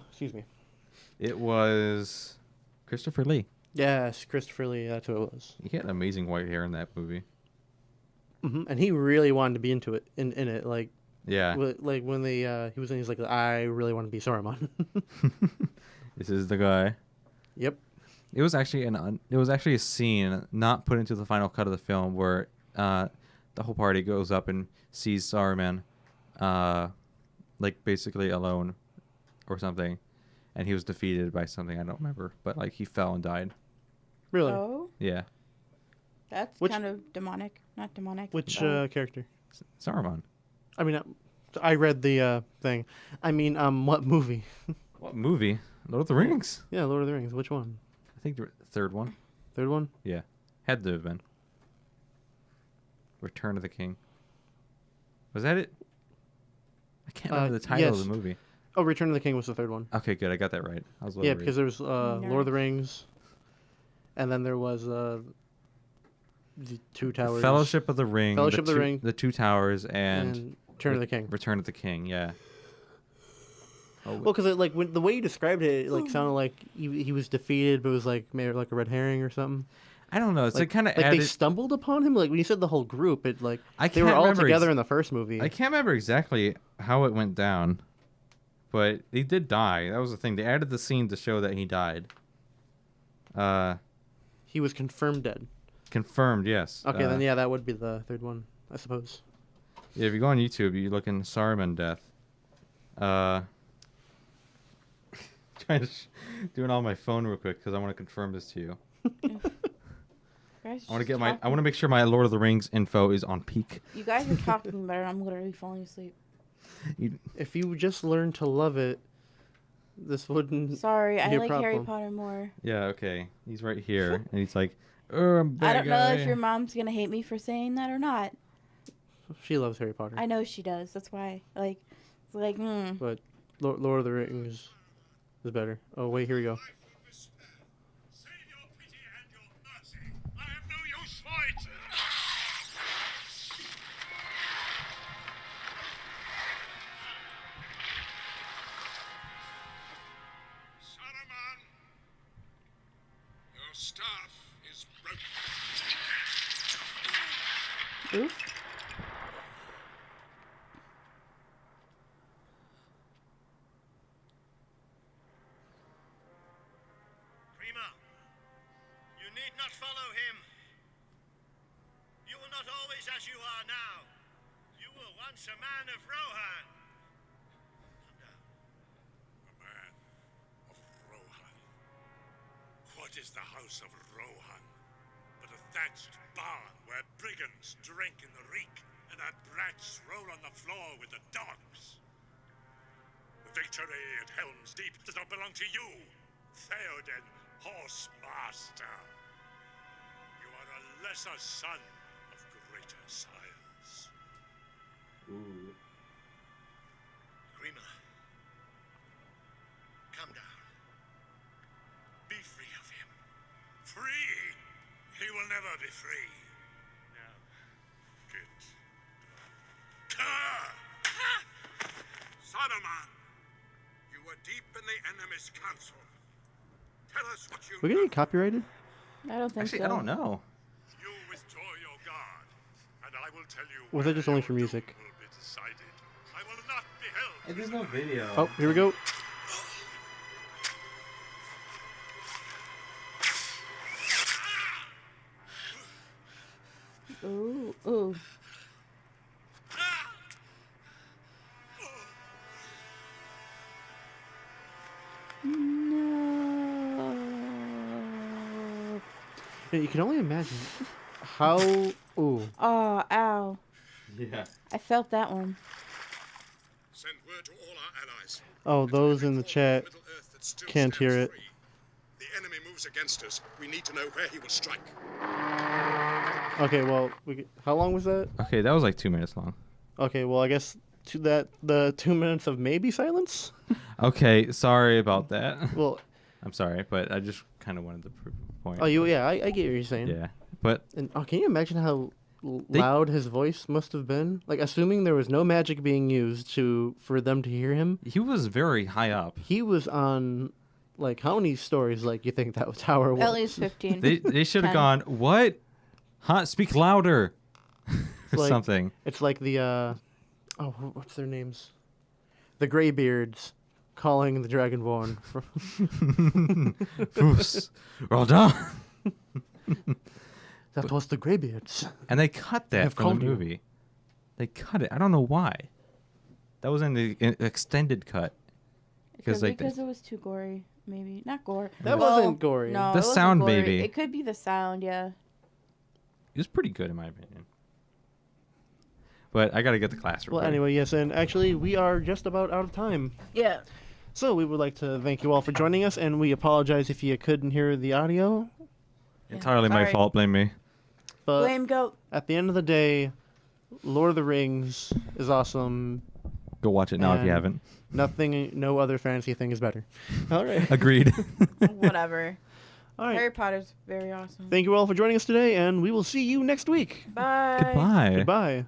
B: Excuse me.
C: It was Christopher Lee.
B: Yes, Christopher Lee. That's who it was.
C: He had amazing white hair in that movie.
B: And he really wanted to be into it. In it, like
C: Yeah.
B: like when he was in, he's like, I really want to be Saruman.
C: This is the guy.
B: Yep.
C: It was actually a scene not put into the final cut of the film where the whole party goes up and sees Saruman, like basically alone, or something, and he was defeated by something I don't remember, but like he fell and died.
B: Really?
A: Oh,
C: Yeah.
A: that's
B: Which-
A: kind of demonic. Not demonic.
B: Which
A: but-
B: character?
C: Saruman.
B: I mean, I read the thing. I mean, what movie?
C: What movie? Lord of the Rings.
B: Yeah, Lord of the Rings. Which one?
C: I think the third one.
B: Third one?
C: Yeah. Had to have been. Return of the King. Was that it? I can't remember the title of
B: yes.
C: the movie.
B: Oh, Return of the King was the third one.
C: Okay, good. I got that right. I was a little
B: Yeah,
C: worried.
B: because there was Lord of the Rings, and then there was the Two Towers.
C: Fellowship of the Ring.
B: Fellowship of the Ring.
C: The Two Towers and
B: Return of the King.
C: Return of the King, yeah. Oh,
B: Well, because the way you described it, it like sounded like he was defeated, but it was like maybe like a red herring or something.
C: I don't know. It's like kind of
B: like
C: added.
B: they stumbled upon him. Like when you said the whole group, it like
C: I
B: they were
C: can't
B: all
C: remember
B: together in the first movie.
C: I can't remember exactly how it went down, but he did die. That was the thing. They added the scene to show that he died.
B: He was confirmed dead.
C: Confirmed, yes.
B: Okay, then yeah, that would be the third one, I suppose.
C: Yeah, if you go on YouTube, you look in Saruman death. Doing it on my phone real quick because I want to confirm this to you.
A: Guys
C: I want to
A: just
C: get I want
A: talking.
C: to make sure my Lord of the Rings info is on peak.
A: You guys are talking about it. I'm literally falling asleep.
B: If you just learn to love it, this wouldn't.
A: Sorry, I
B: Your
A: like Harry
B: problem.
A: Potter more.
C: Yeah, okay. He's right here, and he's like, "Oh, I'm
A: I
C: bad
A: don't know
C: guy."
A: if your mom's gonna hate me for saying that or not.
B: She loves Harry Potter.
A: I know she does. That's why. Like, it's like,
B: But Lord of the Rings is better. Oh wait, here we go.
D: Save your pity and your mercy. I have no use for it. Saruman, your staff is broken.
A: oof.
D: Prima, you need not follow him. You will not always as you are now. You were once a man of Rohan. Come down. A man of Rohan. What is the house of Rohan but a thatched barn where brigands drink in the reek and our brats roll on the floor with the dogs? The victory at Helm's Deep does not belong to you, Theoden, horse master. You are a lesser son of greater sires.
C: Ooh.
D: Grima, come down. Be free of him. Free? He will never be free. Now, get. Saruman, you were deep in the enemy's council. Tell us what you
B: We're gonna get copyrighted.
A: I don't think
C: Actually,
A: so.
C: I don't know.
D: You withdraw your guard, and I will tell you.
B: Or was that just only for
D: your
B: music?
D: doom will be decided. I will not be held.
C: There's no video.
B: Oh, here we go.
A: Ooh, ooh. No.
B: Yeah, you can only imagine how. Ooh.
A: Oh, ow.
C: Yeah.
A: I felt that one.
D: Send word to all our allies.
B: Oh, those in the chat
D: Middle-earth that still
B: can't
D: stands
B: hear it.
D: free. The enemy moves against us. We need to know where he will strike.
B: Okay, well, how long was that?
C: Okay, that was like 2 minutes long.
B: Okay, well, I guess the 2 minutes of maybe silence.
C: Okay, sorry about that.
B: Well,
C: I'm sorry, but I just kind of wanted to prove a point.
B: oh, yeah, I get what you're saying.
C: Yeah, but
B: And can you imagine how loud his voice must have been? Like, assuming there was no magic being used for them to hear him.
C: he was very high up.
B: He was on, like, how many stories? Like, you think that tower was?
A: At least 15.
C: They should have
A: 10.
C: gone, what? Huh? Speak louder. or
B: Like-
C: something.
B: It's like the what's their names? The Greybeards calling the Dragonborn.
C: Foos. Well done.
B: That was the Greybeards.
C: And they cut that
B: have
C: from
B: called
C: the
B: you.
C: movie. They cut it. I don't know why. That was in the extended cut.
A: Because
C: like,
A: it was too gory, maybe. Not gore.
B: That
A: Well,
B: wasn't gory.
A: No,
C: The
A: it wasn't
C: sound,
A: gory.
C: maybe.
A: It could be the sound, yeah.
C: It was pretty good in my opinion. But I gotta get the class.
B: Well, anyway, yes, and actually, we are just about out of time.
A: Yeah.
B: So we would like to thank you all for joining us, and we apologize if you couldn't hear the audio.
C: Entirely my
A: Sorry.
C: fault. Blame me.
B: But
A: Blame goat.
B: at the end of the day, Lord of the Rings is awesome.
C: Go watch it now if you
B: And-
C: haven't.
B: No other fantasy thing is better. All right.
C: Agreed.
A: Whatever.
B: All right.
A: Harry Potter's very awesome.
B: Thank you all for joining us today, and we will see you next week.
A: Bye.
C: Goodbye.
B: Goodbye.